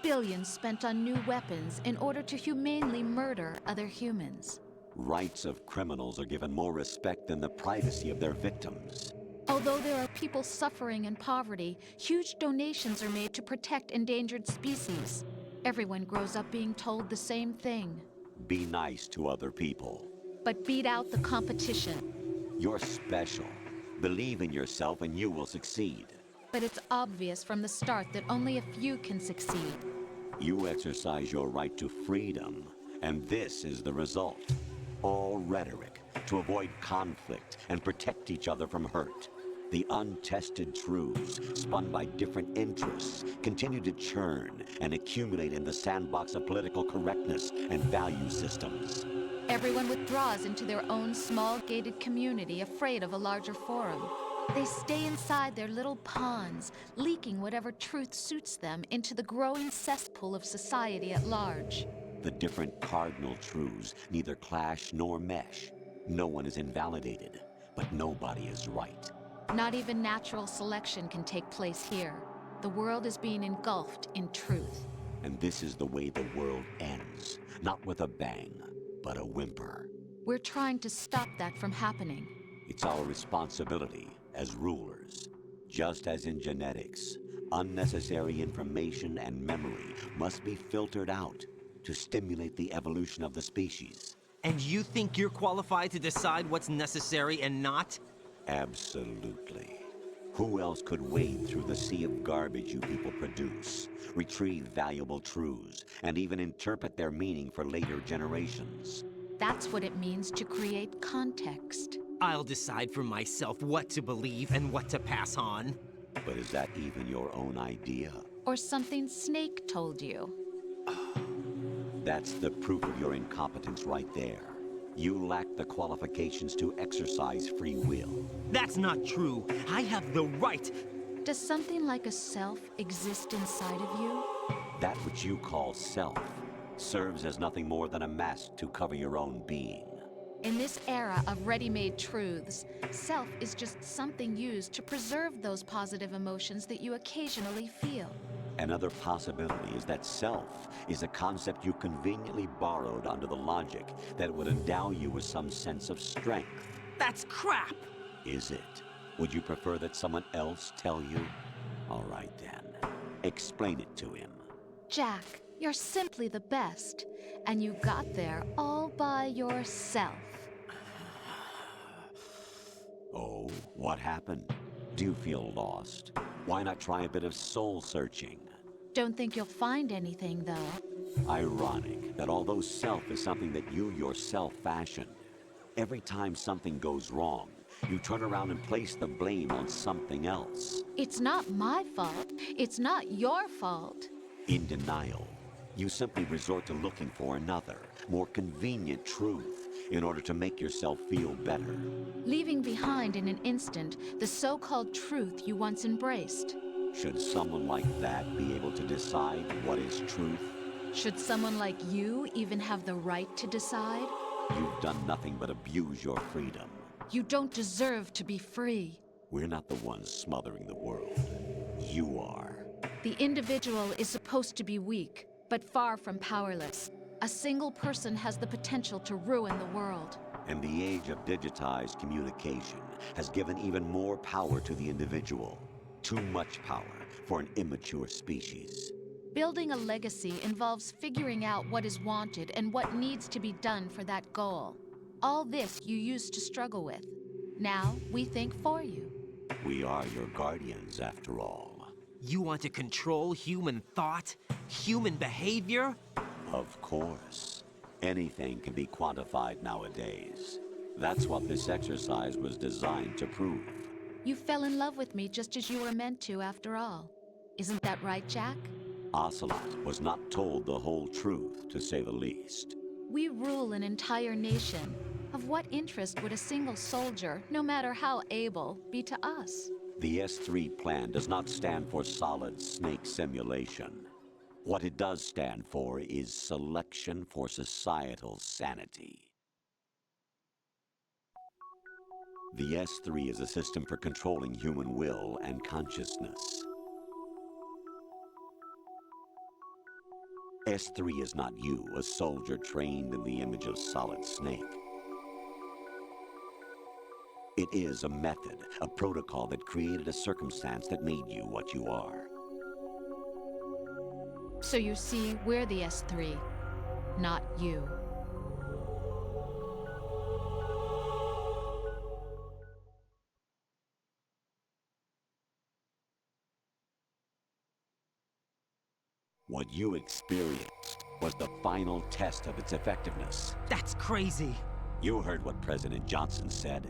Billions spent on new weapons in order to humanely murder other humans. Rights of criminals are given more respect than the privacy of their victims. Although there are people suffering in poverty, huge donations are made to protect endangered species. Everyone grows up being told the same thing. Be nice to other people. But beat out the competition. You're special. Believe in yourself and you will succeed. But it's obvious from the start that only a few can succeed. You exercise your right to freedom, and this is the result. All rhetoric to avoid conflict and protect each other from hurt. The untested truths, spun by different interests, continue to churn and accumulate in the sandbox of political correctness and value systems. Everyone withdraws into their own small gated community, afraid of a larger forum. They stay inside their little ponds, leaking whatever truth suits them into the growing cesspool of society at large. The different cardinal truths neither clash nor mesh. No one is invalidated, but nobody is right. Not even natural selection can take place here. The world is being engulfed in truth. And this is the way the world ends. Not with a bang, but a whimper. We're trying to stop that from happening. It's our responsibility as rulers. Just as in genetics, unnecessary information and memory must be filtered out to stimulate the evolution of the species. And you think you're qualified to decide what's necessary and not? Absolutely. Who else could wade through the sea of garbage you people produce, retrieve valuable truths, and even interpret their meaning for later generations? That's what it means to create context. I'll decide for myself what to believe and what to pass on. But is that even your own idea? Or something Snake told you? That's the proof of your incompetence right there. You lack the qualifications to exercise free will. That's not true. I have the right. Does something like a self exist inside of you? That which you call self serves as nothing more than a mask to cover your own being. In this era of ready-made truths, self is just something used to preserve those positive emotions that you occasionally feel. Another possibility is that self is a concept you conveniently borrowed under the logic that it would endow you with some sense of strength. That's crap! Is it? Would you prefer that someone else tell you? All right then. Explain it to him. Jack, you're simply the best, and you got there all by yourself. Oh, what happened? Do you feel lost? Why not try a bit of soul searching? Don't think you'll find anything, though. Ironic that although self is something that you yourself fashioned, every time something goes wrong, you turn around and place the blame on something else. It's not my fault. It's not your fault. In denial, you simply resort to looking for another, more convenient truth in order to make yourself feel better. Leaving behind in an instant the so-called truth you once embraced. Should someone like that be able to decide what is truth? Should someone like you even have the right to decide? You've done nothing but abuse your freedom. You don't deserve to be free. We're not the ones smothering the world. You are. The individual is supposed to be weak, but far from powerless. A single person has the potential to ruin the world. And the age of digitized communication has given even more power to the individual. Too much power for an immature species. Building a legacy involves figuring out what is wanted and what needs to be done for that goal. All this you used to struggle with. Now we think for you. We are your guardians, after all. You want to control human thought? Human behavior? Of course. Anything can be quantified nowadays. That's what this exercise was designed to prove. You fell in love with me just as you were meant to, after all. Isn't that right, Jack? Ocelot was not told the whole truth, to say the least. We rule an entire nation. Of what interest would a single soldier, no matter how able, be to us? The S3 plan does not stand for solid snake simulation. What it does stand for is selection for societal sanity. The S3 is a system for controlling human will and consciousness. S3 is not you, a soldier trained in the image of Solid Snake. It is a method, a protocol that created a circumstance that made you what you are. So you see, we're the S3, not you. What you experienced was the final test of its effectiveness. That's crazy. You heard what President Johnson said.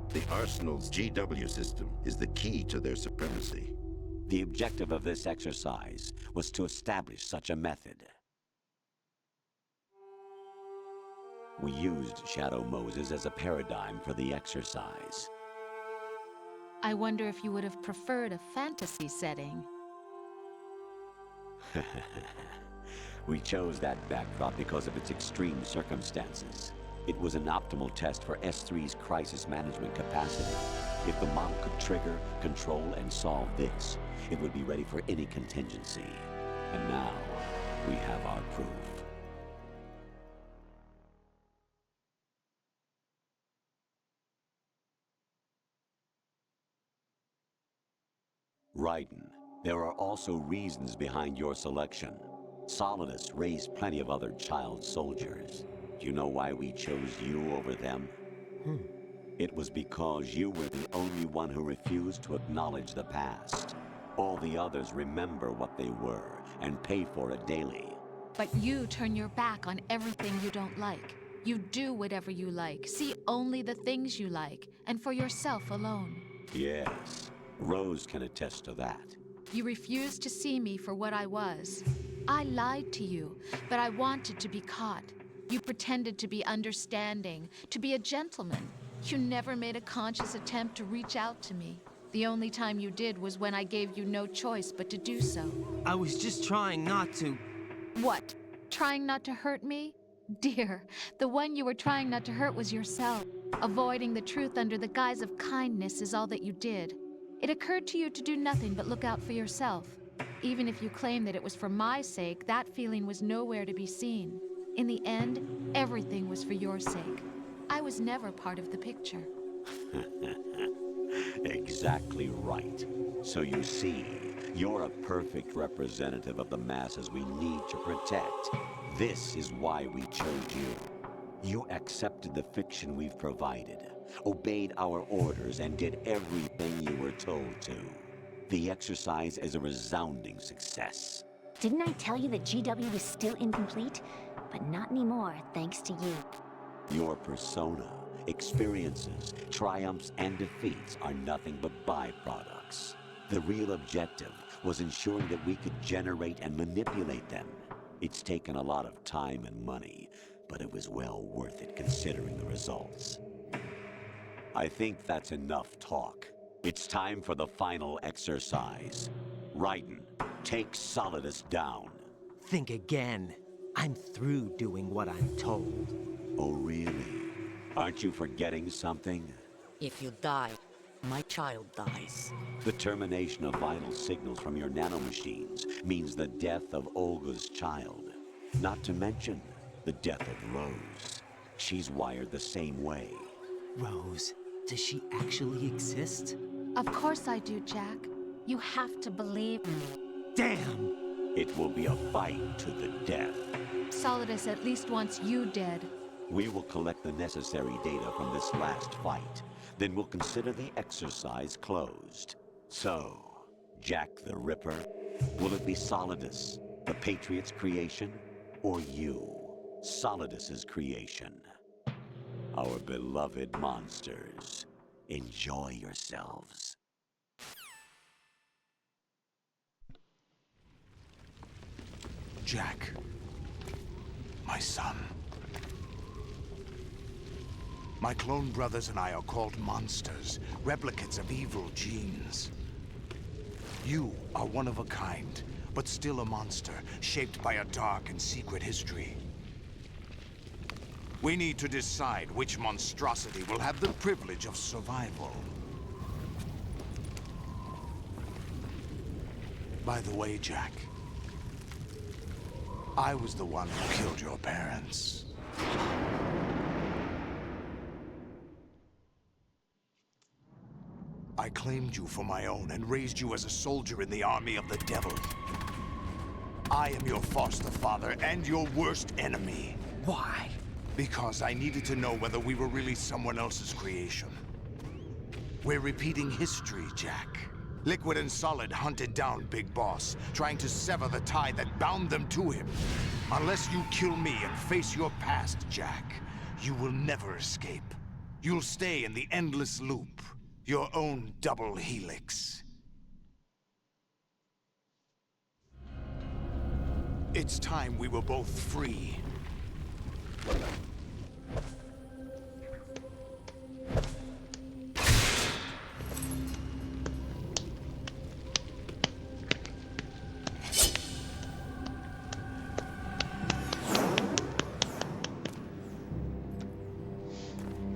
The Arsenal's GW system is the key to their supremacy. The objective of this exercise was to establish such a method. We used Shadow Moses as a paradigm for the exercise. I wonder if you would have preferred a fantasy setting. We chose that backdrop because of its extreme circumstances. It was an optimal test for S3's crisis management capacity. If the model could trigger, control, and solve this, it would be ready for any contingency. And now, we have our proof. Raiden, there are also reasons behind your selection. Solidus raised plenty of other child soldiers. Do you know why we chose you over them? It was because you were the only one who refused to acknowledge the past. All the others remember what they were and pay for it daily. But you turn your back on everything you don't like. You do whatever you like, see only the things you like, and for yourself alone. Yes, Rose can attest to that. You refused to see me for what I was. I lied to you, but I wanted to be caught. You pretended to be understanding, to be a gentleman. You never made a conscious attempt to reach out to me. The only time you did was when I gave you no choice but to do so. I was just trying not to. What? Trying not to hurt me? Dear, the one you were trying not to hurt was yourself. Avoiding the truth under the guise of kindness is all that you did. It occurred to you to do nothing but look out for yourself. Even if you claim that it was for my sake, that feeling was nowhere to be seen. In the end, everything was for your sake. I was never part of the picture. Exactly right. So you see, you're a perfect representative of the masses we need to protect. This is why we chose you. You accepted the fiction we've provided, obeyed our orders, and did everything you were told to. The exercise is a resounding success. Didn't I tell you that GW is still incomplete? But not anymore, thanks to you. Your persona, experiences, triumphs, and defeats are nothing but byproducts. The real objective was ensuring that we could generate and manipulate them. It's taken a lot of time and money, but it was well worth it considering the results. I think that's enough talk. It's time for the final exercise. Raiden, take Solidus down. Think again. I'm through doing what I'm told. Oh, really? Aren't you forgetting something? If you die, my child dies. The termination of vital signals from your nanomachines means the death of Olga's child. Not to mention the death of Rose. She's wired the same way. Rose, does she actually exist? Of course I do, Jack. You have to believe me. Damn! It will be a fight to the death. Solidus at least wants you dead. We will collect the necessary data from this last fight. Then we'll consider the exercise closed. So, Jack the Ripper, will it be Solidus, the Patriot's creation, or you, Solidus's creation? Our beloved monsters, enjoy yourselves. Jack, my son. My clone brothers and I are called monsters, replicates of evil genes. You are one of a kind, but still a monster, shaped by a dark and secret history. We need to decide which monstrosity will have the privilege of survival. By the way, Jack, I was the one who killed your parents. I claimed you for my own and raised you as a soldier in the army of the devil. I am your foster father and your worst enemy. Why? Because I needed to know whether we were really someone else's creation. We're repeating history, Jack. Liquid and Solid hunted down Big Boss, trying to sever the tie that bound them to him. Unless you kill me and face your past, Jack, you will never escape. You'll stay in the endless loop, your own double helix. It's time we were both free.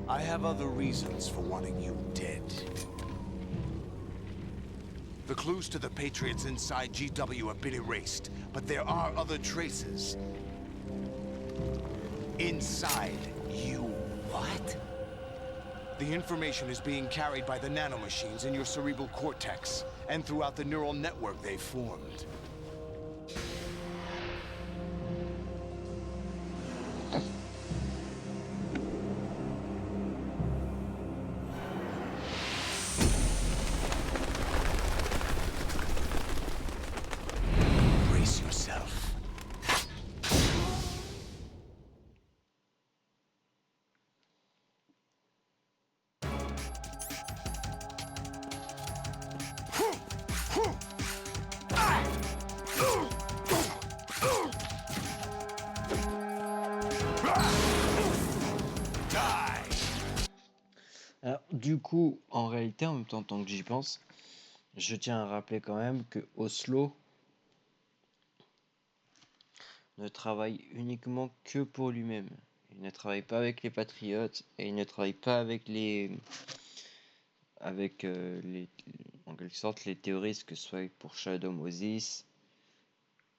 I have other reasons for wanting you dead. The clues to the Patriots inside GW have been erased, but there are other traces. Inside you. What? The information is being carried by the nanomachines in your cerebral cortex, and throughout the neural network they've formed. Brace yourself. du coup, en réalité, en même temps, tant que j'y pense, je tiens à rappeler quand même que Oslo ne travaille uniquement que pour lui-même. Il ne travaille pas avec les patriotes et il ne travaille pas avec en quelque sorte, les terroristes, que ce soit pour Shadow Moses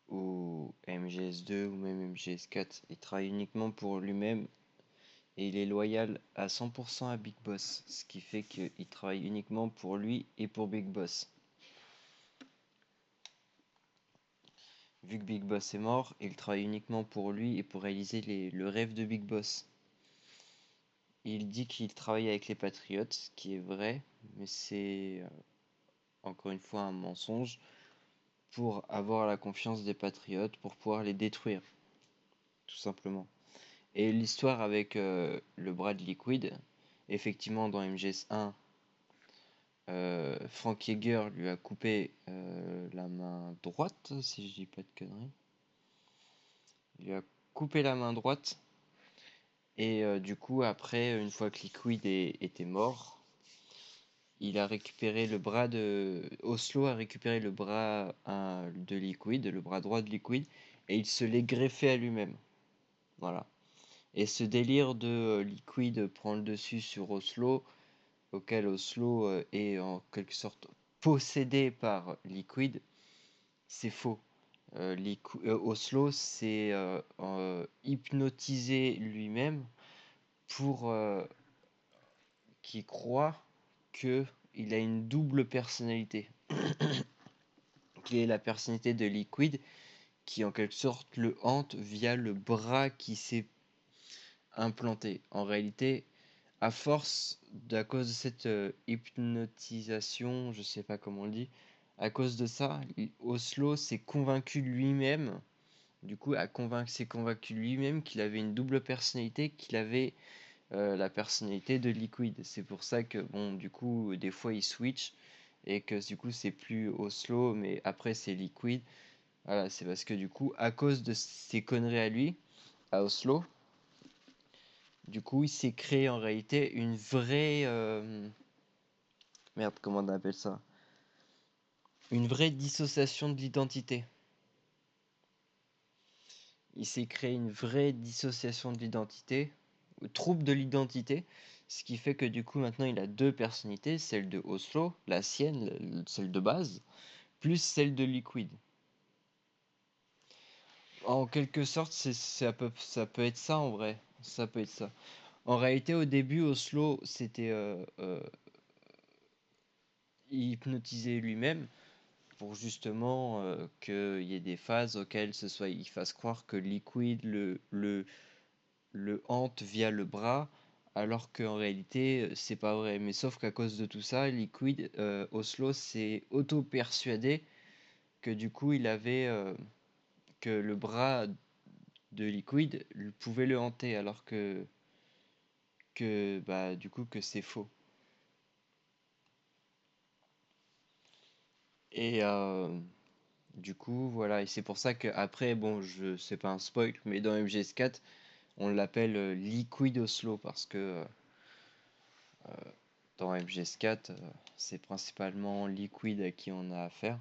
ou MGS2 ou même MGS4. Il travaille uniquement pour lui-même et il est loyal à 100% à Big Boss, ce qui fait qu'il travaille uniquement pour lui et pour Big Boss. Vu que Big Boss est mort, il travaille uniquement pour lui et pour réaliser le rêve de Big Boss. Il dit qu'il travaille avec les Patriotes, ce qui est vrai, mais c'est encore une fois un mensonge pour avoir la confiance des Patriotes, pour pouvoir les détruire, tout simplement. Et l'histoire avec le bras de Liquid, effectivement dans MGS1, Frank Yeager lui a coupé la main droite, si je dis pas de conneries. Il lui a coupé la main droite. Et du coup, après, une fois que Liquid était mort, il a récupéré le bras de... Oslo a récupéré le bras de Liquid, le bras droit de Liquid, et il se l'est greffé à lui-même. Voilà. Et ce délire de Liquid prend le dessus sur Oslo, auquel Oslo est en quelque sorte possédé par Liquid, c'est faux. Oslo s'est hypnotisé lui-même pour qu'il croit que il a une double personnalité. Qu'il est la personnalité de Liquid qui en quelque sorte le hante via le bras qui s'est implanté. En réalité, à force, à cause de cette hypnotisation, je sais pas comment on le dit, à cause de ça, Oslo s'est convaincu lui-même, du coup, s'est convaincu lui-même qu'il avait une double personnalité, qu'il avait la personnalité de Liquid. C'est pour ça que, bon, du coup, des fois il switch et que du coup c'est plus Oslo, mais après c'est Liquid. Voilà, c'est parce que du coup, à cause de ces conneries à lui, à Oslo, du coup, il s'est créé en réalité une vraie. Merde, comment on appelle ça? Une vraie dissociation de l'identité. Il s'est créé une vraie dissociation de l'identité, trouble de l'identité, ce qui fait que du coup maintenant il a deux personnalités, celle de Oslo, la sienne, celle de base, plus celle de Liquid. En quelque sorte, ça peut être ça en vrai, ça peut être ça. En réalité, au début, Oslo s'était hypnotisé lui-même pour justement qu'il y ait des phases auxquelles il fasse croire que Liquid le hante via le bras, alors qu'en réalité, c'est pas vrai. Mais sauf qu'à cause de tout ça, Liquid, Oslo s'est auto-persuadé que du coup, il avait que le bras de Liquid pouvait le hanter, alors que bah du coup que c'est faux. Et du coup, voilà, et c'est pour ça que après, bon, c'est pas un spoil, mais dans MGS4, on l'appelle Liquid Oslo parce que dans MGS4, c'est principalement Liquid à qui on a affaire.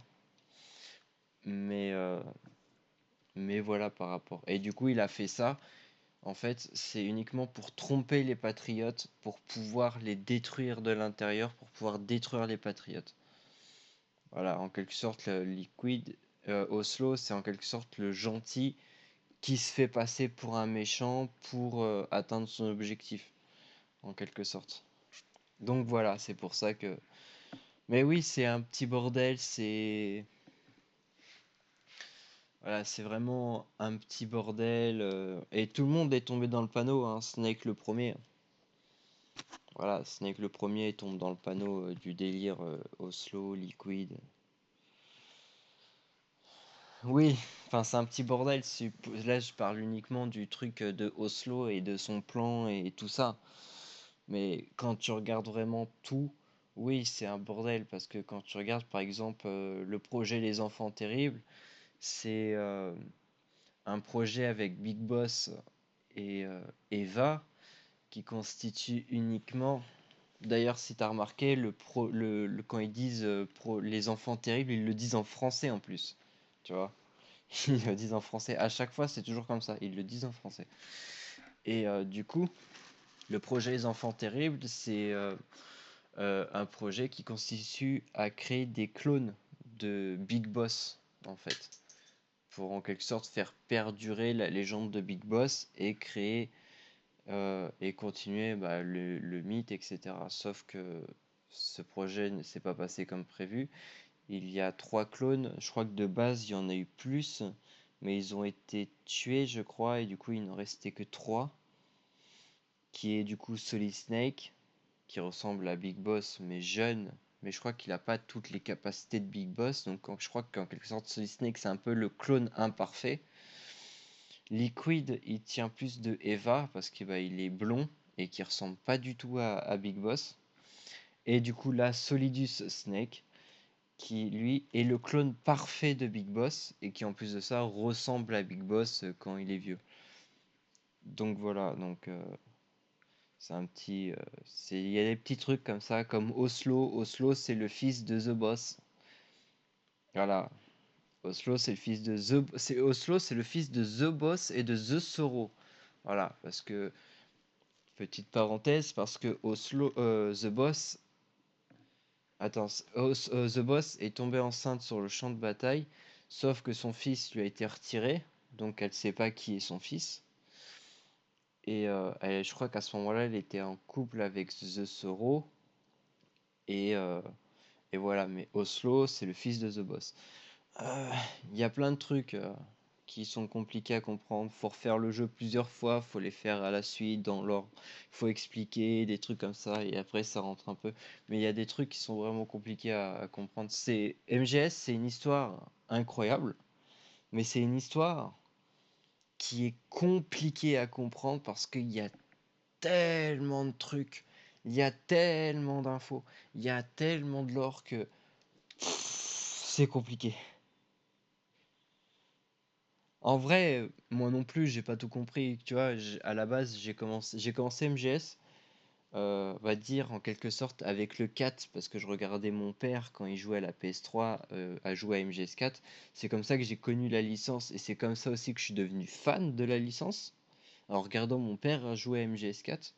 Mais voilà par rapport. Et du coup, il a fait ça. En fait, c'est uniquement pour tromper les patriotes, pour pouvoir les détruire de l'intérieur, pour pouvoir détruire les patriotes. Voilà, en quelque sorte, le Liquid Oslo, c'est en quelque sorte le gentil qui se fait passer pour un méchant pour atteindre son objectif, en quelque sorte. Donc voilà, c'est pour ça que... Mais oui, c'est un petit bordel, Voilà, c'est vraiment un petit bordel. Et tout le monde est tombé dans le panneau, hein. Snake le premier. Voilà, Snake le premier tombe dans le panneau du délire Oslo, Liquid. Oui, enfin c'est un petit bordel. Là, je parle uniquement du truc de Oslo et de son plan et tout ça. Mais quand tu regardes vraiment tout, oui, c'est un bordel parce que quand tu regardes par exemple le projet Les Enfants Terribles, c'est un projet avec Big Boss et Eva qui constitue uniquement D'ailleurs, si t'as remarqué, quand ils disent les enfants terribles, ils le disent en français en plus. Tu vois? Ils le disent en français. À chaque fois, c'est toujours comme ça. Ils le disent en français. Et du coup, le projet Les Enfants Terribles, c'est un projet qui consiste à créer des clones de Big Boss, en fait, pour en quelque sorte faire perdurer la légende de Big Boss et créer et continuer le mythe, etc. Sauf que ce projet ne s'est pas passé comme prévu. Il y a 3 clones, je crois que de base il y en a eu plus, mais ils ont été tués, je crois, et du coup il n'en restait que 3, qui est du coup Solid Snake, qui ressemble à Big Boss mais jeune, mais je crois qu'il n'a pas toutes les capacités de Big Boss, donc je crois qu'en quelque sorte Solid Snake c'est un peu le clone imparfait. Liquid il tient plus de Eva parce qu'il il est blond et qui ressemble pas du tout à Big Boss. Et du coup là Solidus Snake qui lui est le clone parfait de Big Boss et qui en plus de ça ressemble à Big Boss quand il est vieux. Donc voilà, donc c'est un petit, il y a des petits trucs comme ça, comme Oslo. Oslo c'est le fils de The Boss. Voilà, Oslo c'est le fils de Oslo c'est le fils de The Boss et de The Zoro. Voilà, parce que petite parenthèse, parce que Oslo, The Boss, attends, The Boss est tombée enceinte sur le champ de bataille, sauf que son fils lui a été retiré, donc elle sait pas qui est son fils. Et je crois qu'à ce moment-là, elle était en couple avec The Zoro. Et, euh, et voilà, mais Oslo, c'est le fils de The Boss. Il y a plein de trucs qui sont compliqués à comprendre. Faut refaire le jeu plusieurs fois, faut les faire à la suite, dans l'ordre. Faut expliquer des trucs comme ça, et après ça rentre un peu. Mais il y a des trucs qui sont vraiment compliqués à comprendre. MGS, c'est une histoire incroyable, mais c'est une histoire qui est compliquée à comprendre parce qu'il y a tellement de trucs, il y a tellement d'infos, il y a tellement de lore que c'est compliqué. En vrai, moi non plus, j'ai pas tout compris. Tu vois, à la base, j'ai commencé MGS, on va dire en quelque sorte avec le 4, parce que je regardais mon père quand il jouait à la PS3, à jouer à MGS 4. C'est comme ça que j'ai connu la licence, et c'est comme ça aussi que je suis devenu fan de la licence, en regardant mon père jouer à MGS 4.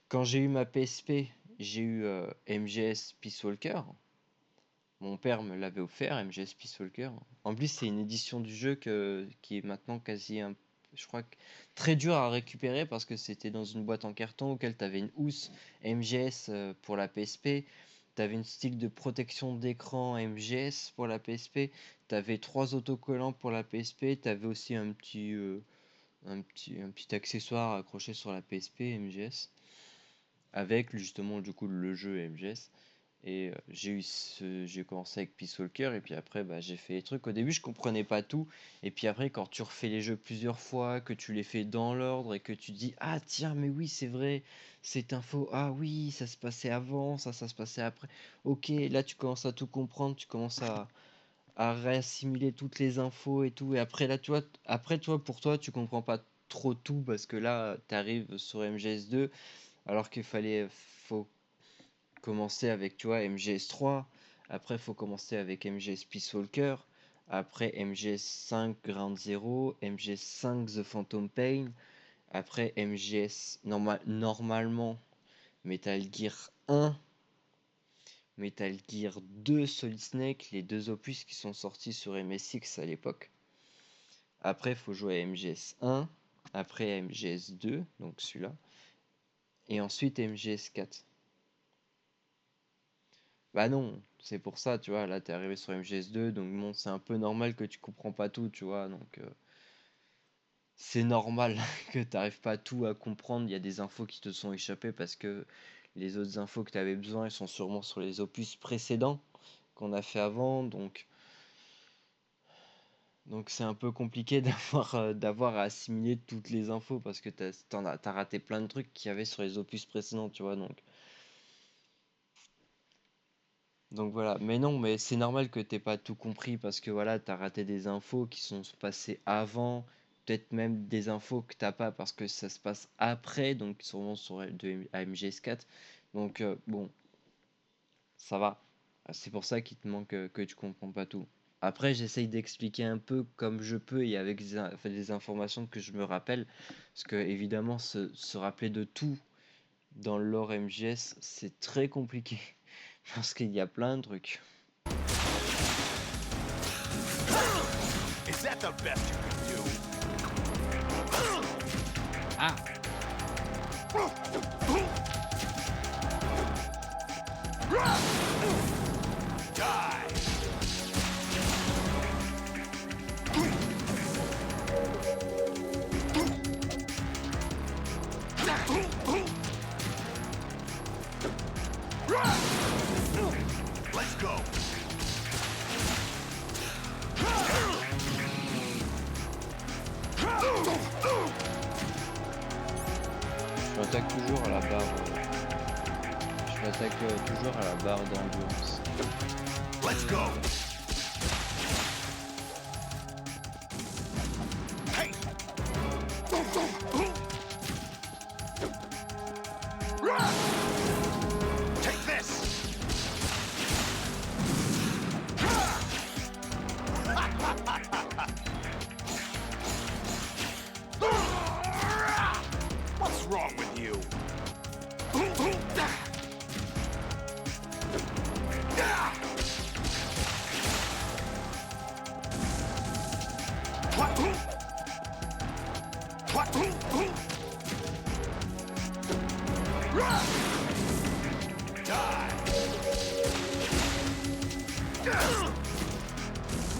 Quand j'ai eu ma PSP, j'ai eu MGS Peace Walker. Mon père me l'avait offert, MGS Peace Walker. En plus, c'est une édition du jeu qui est maintenant quasi, je crois, très dur à récupérer parce que c'était dans une boîte en carton auquel tu avais une housse MGS pour la PSP. Tu avais une stick de protection d'écran MGS pour la PSP. Tu avais 3 autocollants pour la PSP. Tu avais aussi un petit accessoire accroché sur la PSP MGS avec justement du coup le jeu MGS. Et j'ai commencé avec Peace Walker et puis après j'ai fait les trucs. Au début je comprenais pas tout et puis après quand tu refais les jeux plusieurs fois, que tu les fais dans l'ordre et que tu dis ah tiens mais oui c'est vrai cette info, ah oui ça se passait avant, ça se passait après. Ok, là tu commences à tout comprendre, tu commences à réassimiler toutes les infos et tout, et après là tu vois, après toi pour toi tu comprends pas trop tout parce que là tu arrives sur MGS2 alors faut commencer avec, tu vois, MGS3, après faut commencer avec MGS Peace Walker, après MGS5 Ground Zero, MGS5 The Phantom Pain, après MGS normalement Metal Gear 1, Metal Gear 2 Solid Snake, les 2 opus qui sont sortis sur MSX à l'époque. Après faut jouer à MGS1, après MGS2, donc celui-là, et ensuite MGS4. Bah non, c'est pour ça, tu vois, là t'es arrivé sur MGS2, donc bon, c'est un peu normal que tu comprends pas tout, tu vois, donc c'est normal que t'arrives pas tout à comprendre, il y a des infos qui te sont échappées parce que les autres infos que tu avais besoin, elles sont sûrement sur les opus précédents qu'on a fait avant, donc c'est un peu compliqué d'avoir à assimiler toutes les infos parce que t'as raté plein de trucs qu'il y avait sur les opus précédents, tu vois, donc voilà, mais non, mais c'est normal que t'aies pas tout compris parce que voilà, t'as raté des infos qui sont passées avant, peut-être même des infos que t'as pas parce que ça se passe après, donc sûrement sur de AMGS4. Donc bon, ça va. C'est pour ça qu'il te manque que tu comprends pas tout. Après, j'essaye d'expliquer un peu comme je peux et avec des informations que je me rappelle. Parce que évidemment, se rappeler de tout dans le lore MGS, c'est très compliqué. Parce qu'il y a plein de trucs. Is that the best you can do? Ah. Die! Let's go! Je m'attaque toujours à la barre. Je m'attaque toujours à la barre d'endurance. Let's go! Hey! Take this! What's wrong with you?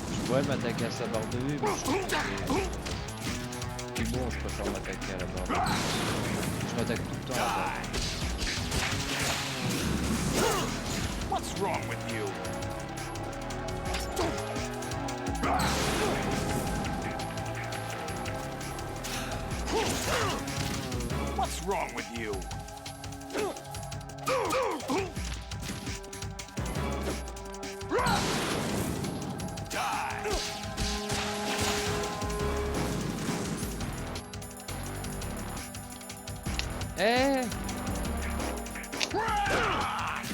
Je pourrais m'attaquer à sa barre de vue, mais je trouve que c'est bon, je préfère m'attaquer à la barre de vue. Je m'attaque tout le temps à la barre. What's wrong with you? What's wrong with you? Eh!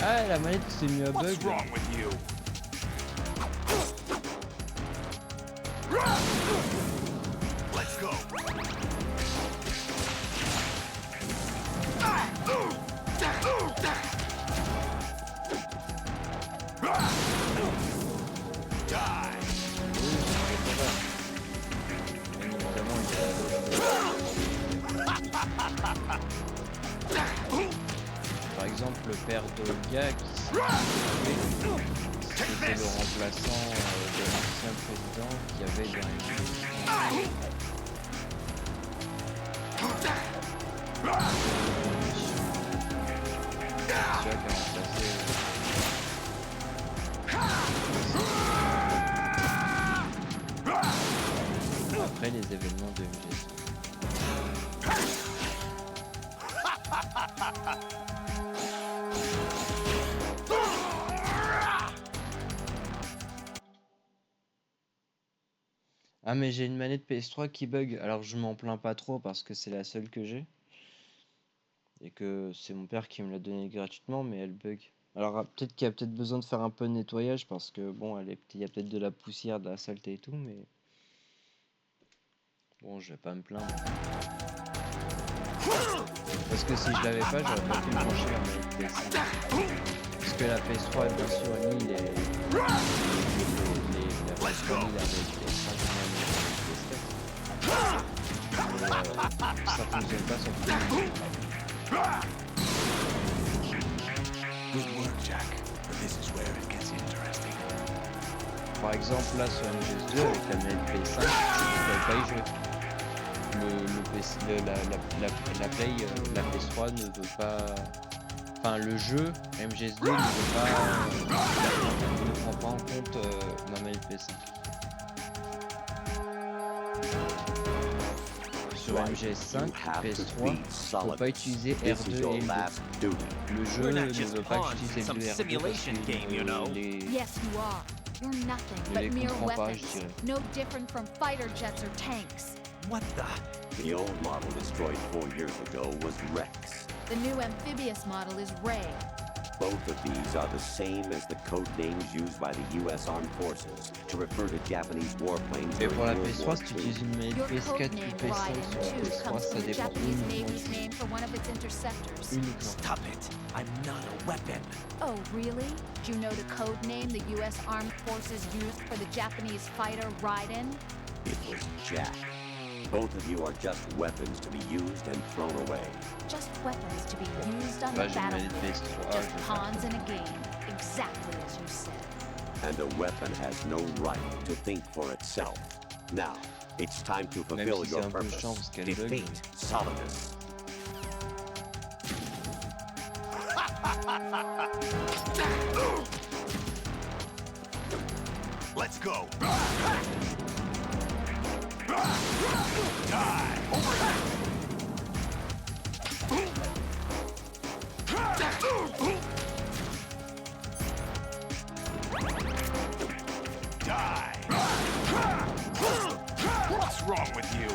Ah, la manette s'est mis à bug. What's wrong with you? Let's go. Par exemple, le père d'Olga qui c'était le remplaçant de l'ancien président qui avait gagné. Après les événements de MGS. Ah mais j'ai une manette PS3 qui bug, alors je m'en plains pas trop parce que c'est la seule que j'ai. Et que c'est mon père qui me l'a donnée gratuitement, mais elle bug. Alors peut-être qu'il y a peut-être besoin de faire un peu de nettoyage parce que bon, il y a peut-être de la poussière, de la saleté et tout, mais... Bon, je vais pas me plaindre. Parce que si je l'avais pas, j'aurais pas pu brancher la manette PS5. Parce que la PS3, bien sûr, elle nie les ça fonctionne pas sur tout le monde. Good work, Jack. But this is where it gets interesting. Par exemple, là sur MGS2 avec la manette PS5, tu ne pas y jouer. La PS3 ne veut pas. Enfin, le jeu MGS2 ne prend pas en compte ma manette PS5. Sur MGS5, PS3, faut pas utiliser R2 et L2. Le jeu ne veut pas que j'utilise L2 et R2 parce que Yes, you are. You're nothing but mere weapons. No different from fighter jets or tanks. What the? The old model destroyed 4 years ago was Rex. The new amphibious model is Ray. Both of these are the same as the code names used by the U.S. Armed Forces to refer to Japanese warplanes Et during pour la World War PS3, si tu II. utilises une manette Your PS4 ou codename PS5 Raiden sur 2 PS3, comes ça from the dépend Japanese uniquement Navy's du name for one of its interceptors. uniquement. Stop it. I'm not a weapon. Oh, really? Do you know the code name the U.S. Armed Forces used for the Japanese fighter Raiden? It was Jack. Both of you are just weapons to be used and thrown away. Just weapons to be used on Bah, the j'ai une manette battlefield. PS3. Just je vais faire pawns in a game. Exactly as you said. And a weapon has no right to think for itself. Now, it's time to Même fulfill si c'est your un peu purpose. chiant parce qu'elle bug. Defeat Solidus. Let's go. Die. Over here. Die. What's wrong with you?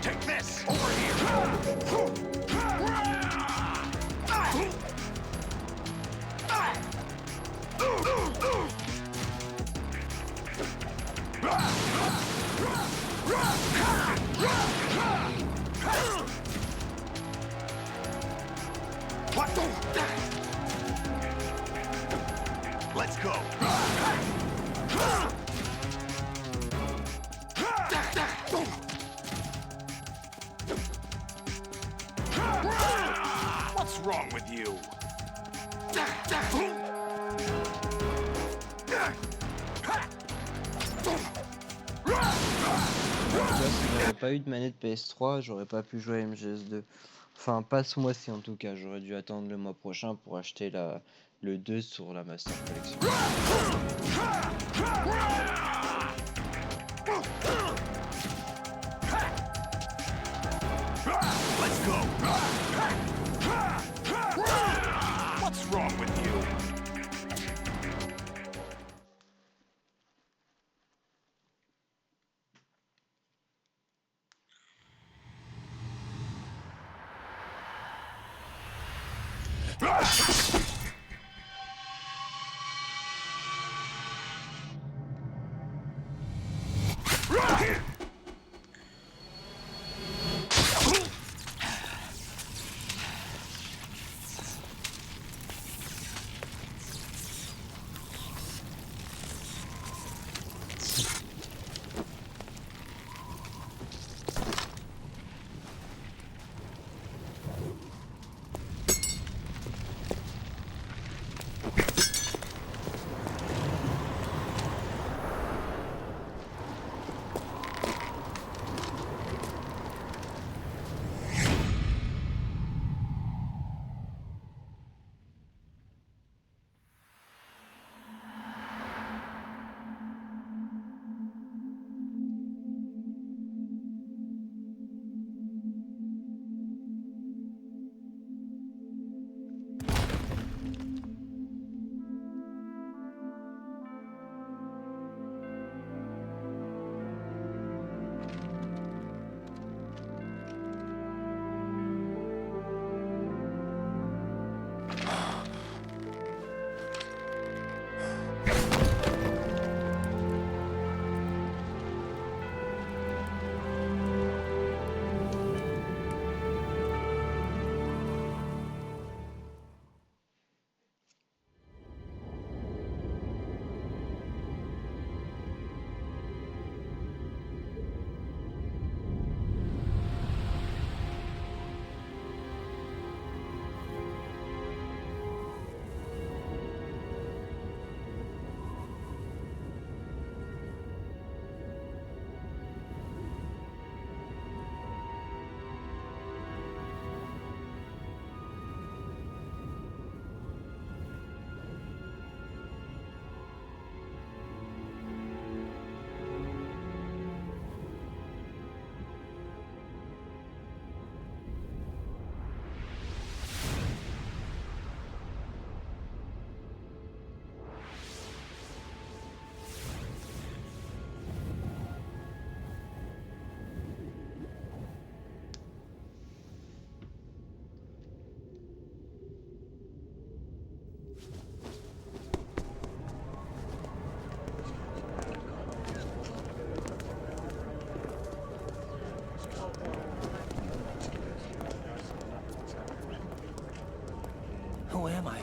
Take this. Over here. What the? Let's go. What's wrong with you? Tu vois, si j'avais pas eu de manette PS3, j'aurais pas pu jouer à MGS2. Enfin, pas ce mois-ci en tout cas. J'aurais dû attendre le mois prochain pour acheter le 2 sur la Master Collection. Let's go. What's wrong with you?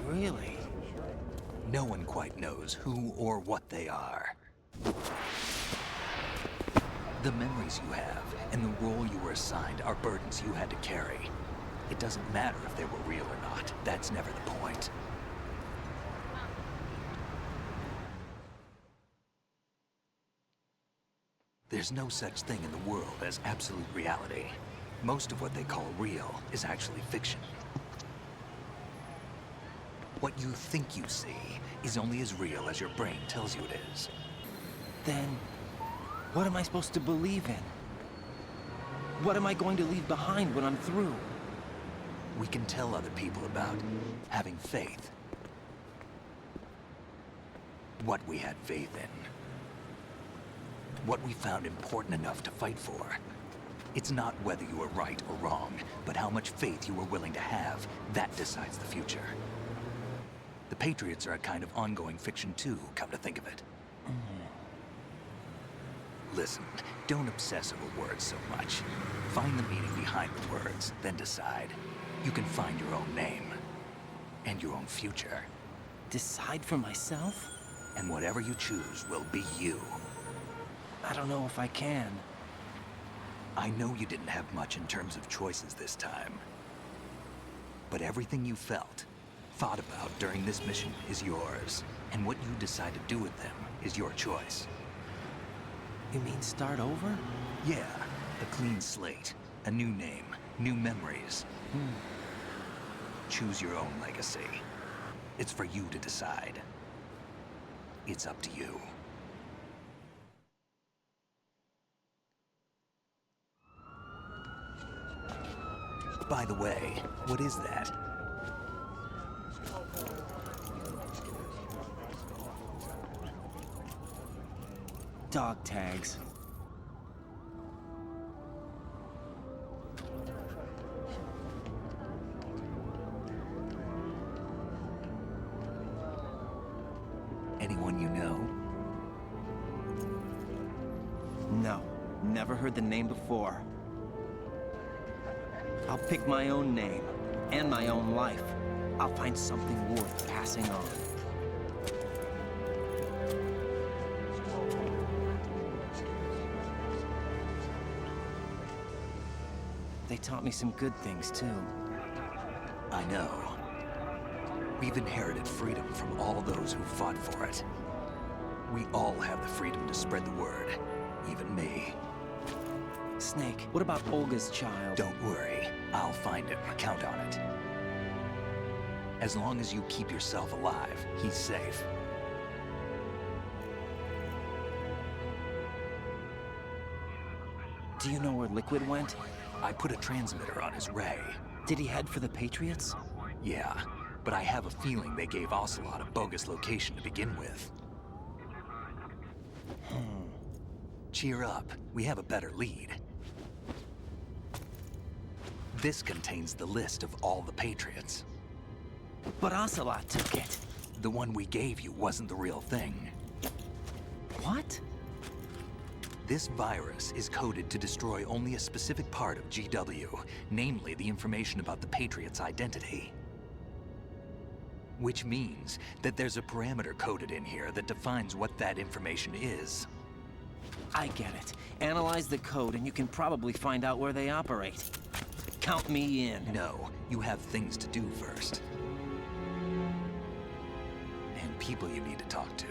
Really? No one quite knows who or what they are. The memories you have and the role you were assigned are burdens you had to carry. It doesn't matter if they were real or not. That's never the point. There's no such thing in the world as absolute reality. Most of what they call real is actually fiction. What you think you see is only as real as your brain tells you it is. Then, what am I supposed to believe in? What am I going to leave behind when I'm through? We can tell other people about having faith. What we had faith in. What we found important enough to fight for. It's not whether you were right or wrong, but how much faith you were willing to have. That decides the future. The Patriots are a kind of ongoing fiction too, come to think of it. Listen, don't obsess over words so much. Find the meaning behind the words, then decide. You can find your own name. And your own future. Decide for myself? And whatever you choose will be you. I don't know if I can. I know you didn't have much in terms of choices this time. But everything you felt, thought about during this mission is yours. And what you decide to do with them is your choice. You mean start over? Yeah, a clean slate, a new name, new memories. Choose your own legacy. It's for you to decide. It's up to you. By the way, what is that? Dog tags. Anyone you know? No, never heard the name before. I'll pick my own name, and my own life. I'll find something worth passing on. They taught me some good things, too. I know. We've inherited freedom from all those who fought for it. We all have the freedom to spread the word, even me. Snake, what about Olga's child? Don't worry, I'll find him, count on it. As long as you keep yourself alive, he's safe. Do you know where Liquid went? I put a transmitter on his ray. Did he head for the Patriots? Yeah, but I have a feeling they gave Ocelot a bogus location to begin with. Cheer up, we have a better lead. This contains the list of all the Patriots. But Ocelot took it. The one we gave you wasn't the real thing. What? This virus is coded to destroy only a specific part of GW, namely the information about the Patriots' identity. Which means that there's a parameter coded in here that defines what that information is. I get it. Analyze the code and you can probably find out where they operate. Count me in. No, you have things to do first. And people you need to talk to.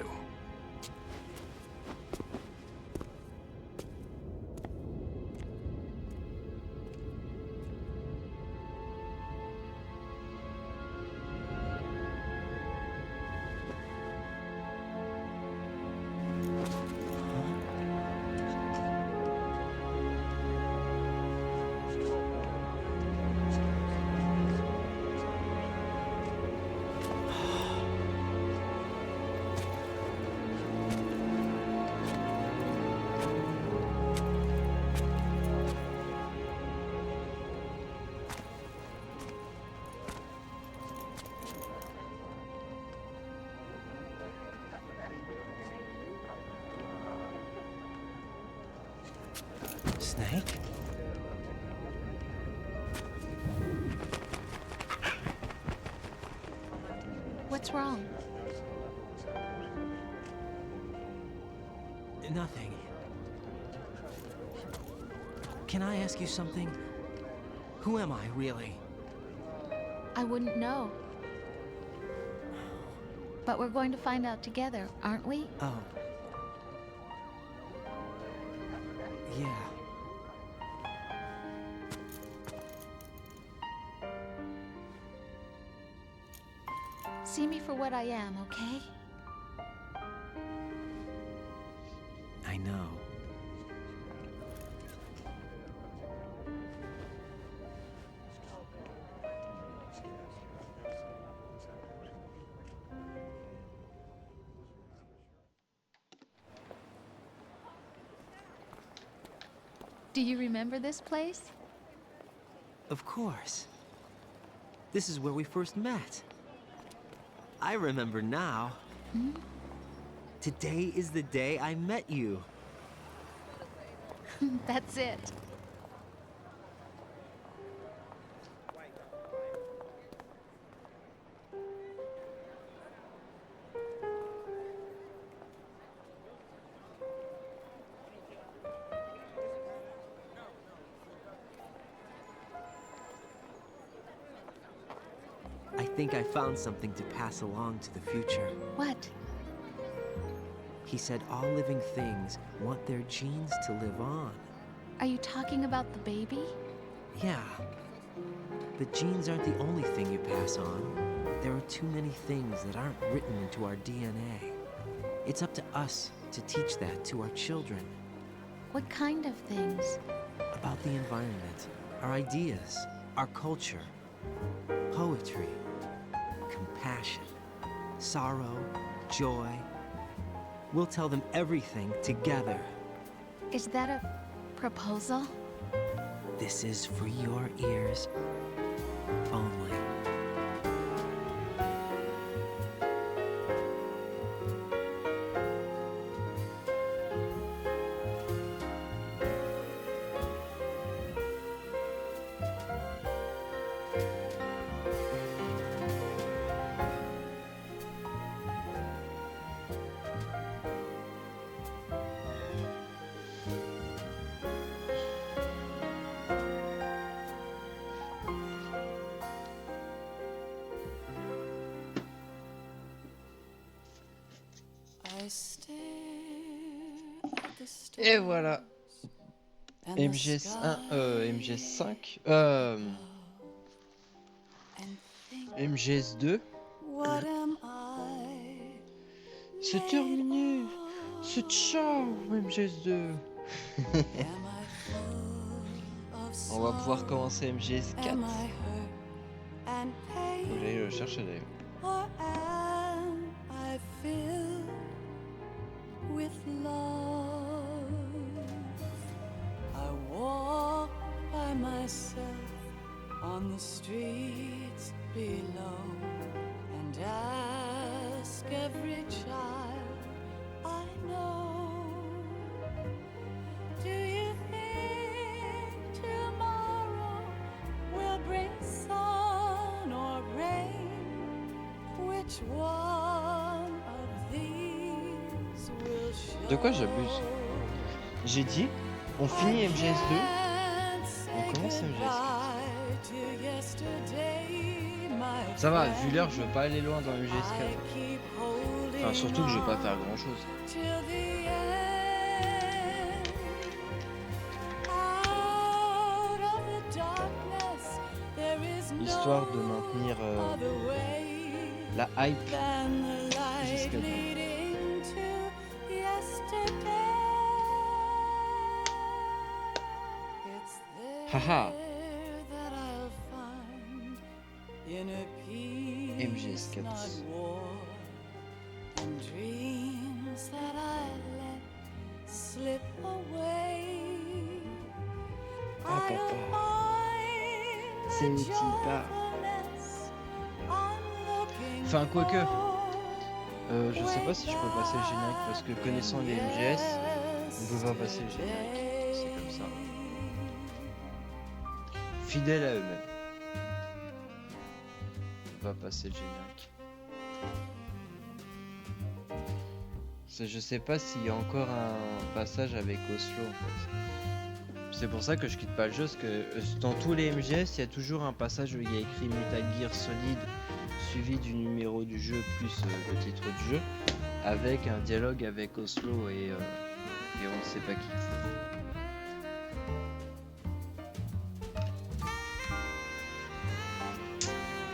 What's wrong? Nothing. Can I ask you something? Who am I, really? I wouldn't know. But we're going to find out together, aren't we? Oh. Yeah. See me for what I am, okay? I know. Do you remember this place? Of course. This is where we first met. I remember now. Hmm? Today is the day I met you. That's it. I think I found something to pass along to the future. What? He said all living things want their genes to live on. Are you talking about the baby? Yeah. But genes aren't the only thing you pass on. There are too many things that aren't written into our DNA. It's up to us to teach that to our children. What kind of things? About the environment, our ideas, our culture, poetry, compassion, sorrow, joy. We'll tell them everything together. Is that a proposal? This is for your ears only. Et voilà. MGS1, MGS5, MGS2. C'est terminé. C'est ciao, MGS2. On va pouvoir commencer MGS4. Faut que j'aille le chercher d'ailleurs. With love, I walk by myself on the streets below and ask every child I know, do you think tomorrow will bring sun or rain? Which one of these will show? De quoi j'abuse? J'ai dit, on finit MGS2, on commence MGS4. Ça va, vu l'heure, je veux pas aller loin dans MGS4. Enfin, surtout que je vais pas faire grand chose. Histoire de maintenir la hype jusqu'à demain. Haha. MGS4. Ah papa. C'est une petite part. Enfin, quoique. Je sais pas si je peux passer le générique parce que connaissant les MGS, on peut pas passer le générique. C'est comme ça. Fidèles à eux-mêmes. On va passer le générique. Je sais pas s'il y a encore un passage avec Oslo en fait. C'est pour ça que je quitte pas le jeu, parce que dans tous les MGS, il y a toujours un passage où il y a écrit Metal Gear Solid suivi du numéro du jeu plus le titre du jeu, avec un dialogue avec Oslo et on ne sait pas qui.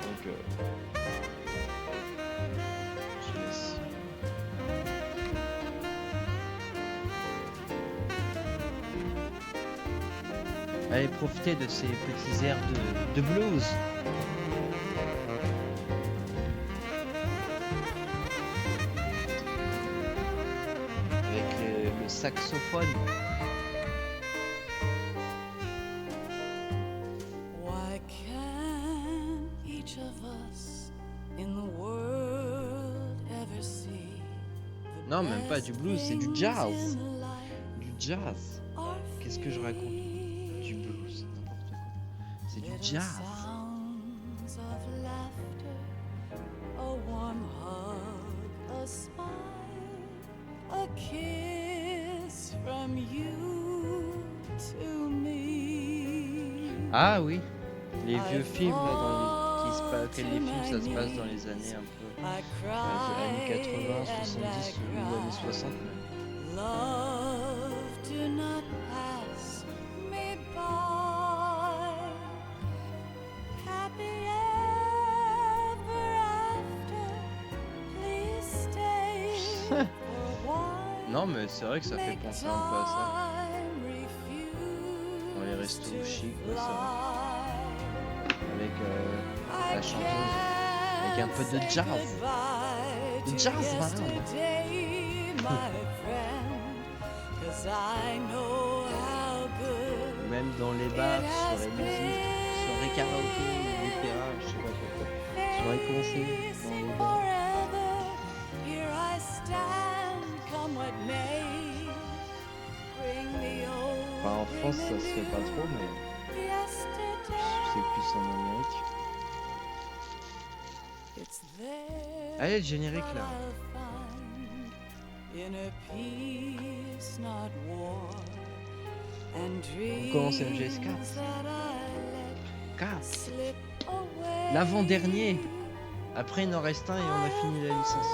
Donc je laisse. Allez, profitez de ces petits airs de blues. Avec le saxophone. Why can't each of us in the world ever see the Non, même pas du blues, c'est du best jazz. things in life Du jazz. are Qu'est-ce que je raconte? Du blues, n'importe quoi. C'est du little jazz. sounds of laughter, a warm hug, a smile, a kiss from you to me. Ah oui, les vieux films là, les films ça se passe dans les années un peu années 80, 70 ou années 60 même. Love, do not pass me by. Happy ever after, please stay for a while. Non mais c'est vrai que ça fait penser un peu à ça. Dans les restos chics, ça. Avec la chanteuse, avec un peu de jazz. De jazz, madame. Même dans les bars, sur les musiques, sur les karaokés, l'opéra, je sais pas pourquoi. Sur les concerts, dans les bars. Enfin, en France, ça se fait pas trop, mais c'est plus en Amérique. Allez, le générique là. On commence MGS4. 4. L'avant-dernier. Après, il en reste un et on a fini la licence.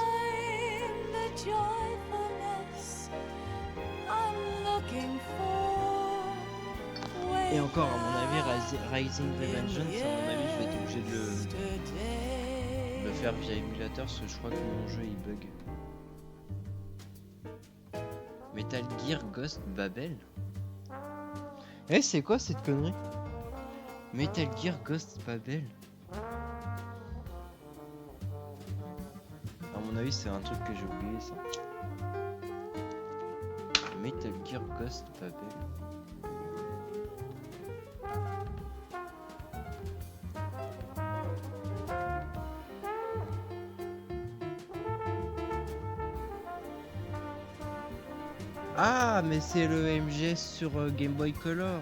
Et encore, à mon avis, Rising Revengeance, à mon avis, je vais être obligé de le faire via émulateur parce que je crois que mon jeu il bug. Metal Gear Ghost Babel. Eh, c'est quoi cette connerie? Metal Gear Ghost Babel. À mon avis, c'est un truc que j'ai oublié ça. Metal Gear Ghost Babel. Ah, mais c'est le MGS sur Game Boy Color.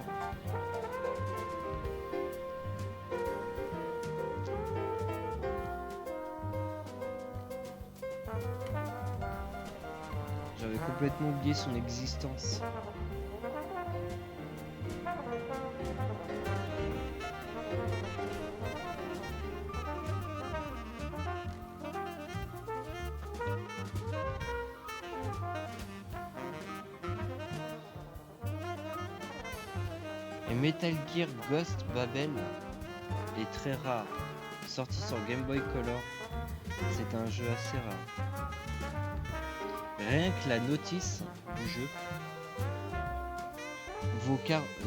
J'avais complètement oublié son existence. Et Metal Gear Ghost Babel est très rare. Sorti sur Game Boy Color, c'est un jeu assez rare. Rien que la notice du jeu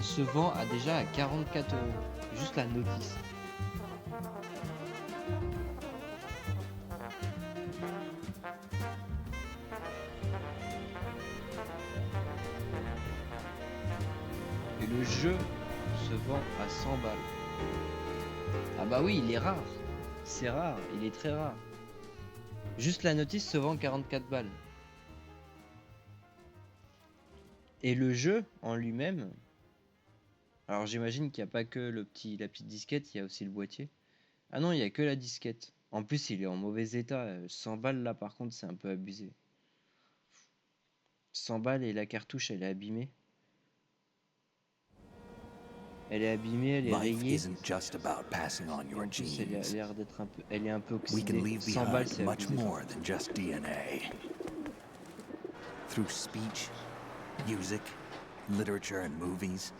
se vend déjà à 44 €. Juste la notice. Et le jeu se vend à 100 balles. Ah bah oui, il est rare. C'est rare, il est très rare. Juste la notice se vend 44 balles. Et le jeu en lui-même, alors j'imagine qu'il n'y a pas que la petite disquette, il y a aussi le boîtier. Ah non, il n'y a que la disquette. En plus, il est en mauvais état. 100 balles là, par contre, c'est un peu abusé. 100 balles et la cartouche, elle est abîmée. Elle est abîmée, elle est Life rayée. isn't just about passing on Et your en plus, elle a genes. l'air d'être un peu, elle est un peu We can oxydée. leave 100 balles, behind c'est much abusé. more than just DNA. Through speech, music, literature, and movies,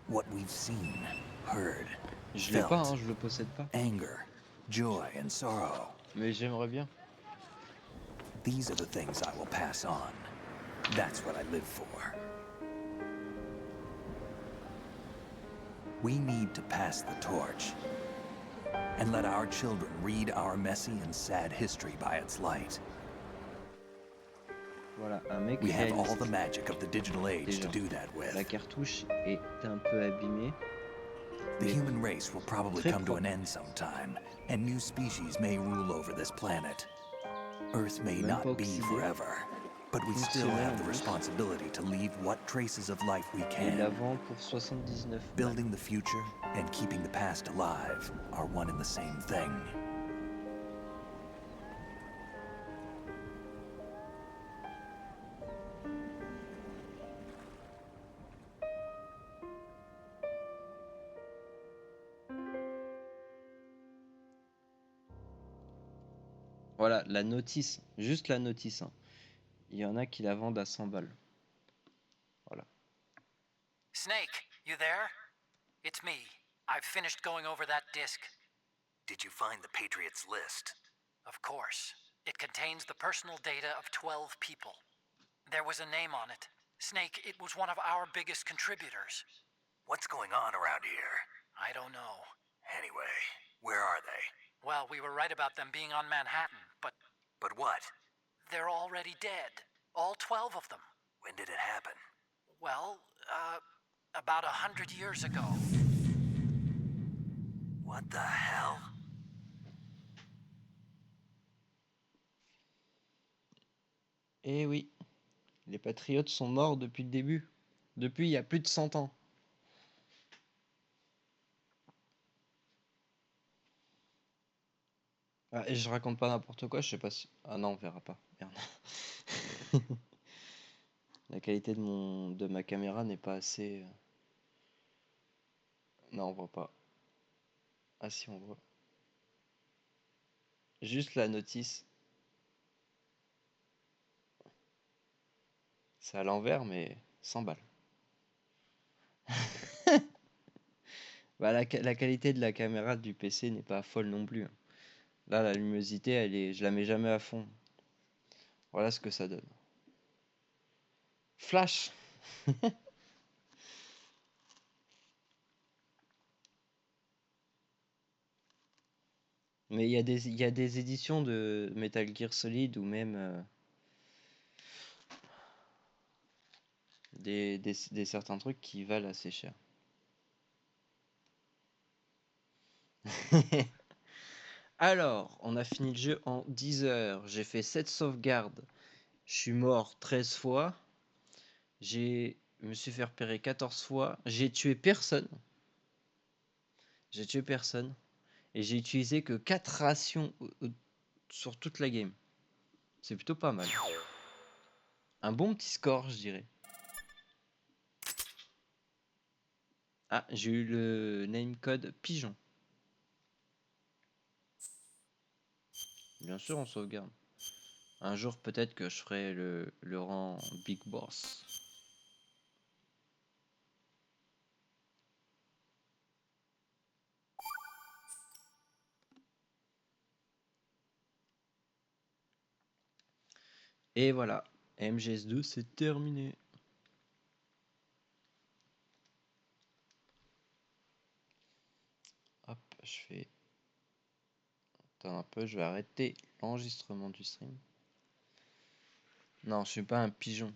what we've seen, heard, Je l'ai pas, hein, felt, je le possède pas. anger, joy, and sorrow. Mais j'aimerais bien. These are the things I will pass on. That's what I live for. We need to pass the torch and let our children read our messy and sad history by its light. Voilà, un mec We have all réaliste. the magic of the digital age Déjà, to do that with. la cartouche est un peu abîmée. The mais human race will probably très come to an propre. end sometime, and new species may rule over this planet. Earth may Même pas not be oxydée. forever, but we still Fonctionnel have en the plus. responsibility to leave what traces of life we Et can. la vend pour 79 balles. Building the future and keeping the past alive are one and the same thing. Voilà, la notice, juste la notice. Hein. Il y en a qui la vendent à 100 balles. Voilà. Snake, you there? It's me. I've finished going over that disk. Did you find the Patriots list? Of course. It contains the personal data of 12 people. There was a name on it. Snake, it was one of our biggest contributors. What's going on around here? I don't know. Anyway, where are they? Well, we were right about them being on Manhattan, but But what? they're already dead. All 12 of them. When did it happen? Well, about 100 years ago. What the hell? Eh oui, les patriotes sont morts depuis le début. Depuis il y a plus de 100 ans. Ah, et je raconte pas n'importe quoi, je sais pas si... Ah non, on verra pas. Merde. La qualité de ma caméra n'est pas assez... Non, on voit pas. Ah si, on voit. Juste la notice. C'est à l'envers, mais 100 balles. Bah, la qualité de la caméra du PC n'est pas folle non plus. Hein. Là, la luminosité, je la mets jamais à fond. Voilà ce que ça donne. Flash. Mais il y a des éditions de Metal Gear Solid ou même des certains trucs qui valent assez cher. Alors, on a fini le jeu en 10 heures. J'ai fait 7 sauvegardes. Je suis mort 13 fois. Je me suis fait repérer 14 fois. J'ai tué personne. J'ai tué personne. Et j'ai utilisé que 4 rations sur toute la game. C'est plutôt pas mal. Un bon petit score, je dirais. Ah, j'ai eu le name code pigeon. Bien sûr, on sauvegarde. Un jour, peut-être que je ferai le rang Big Boss. Et voilà, MGS2, c'est terminé. Hop, je fais... Attends un peu, je vais arrêter l'enregistrement du stream. Non, je suis pas un pigeon.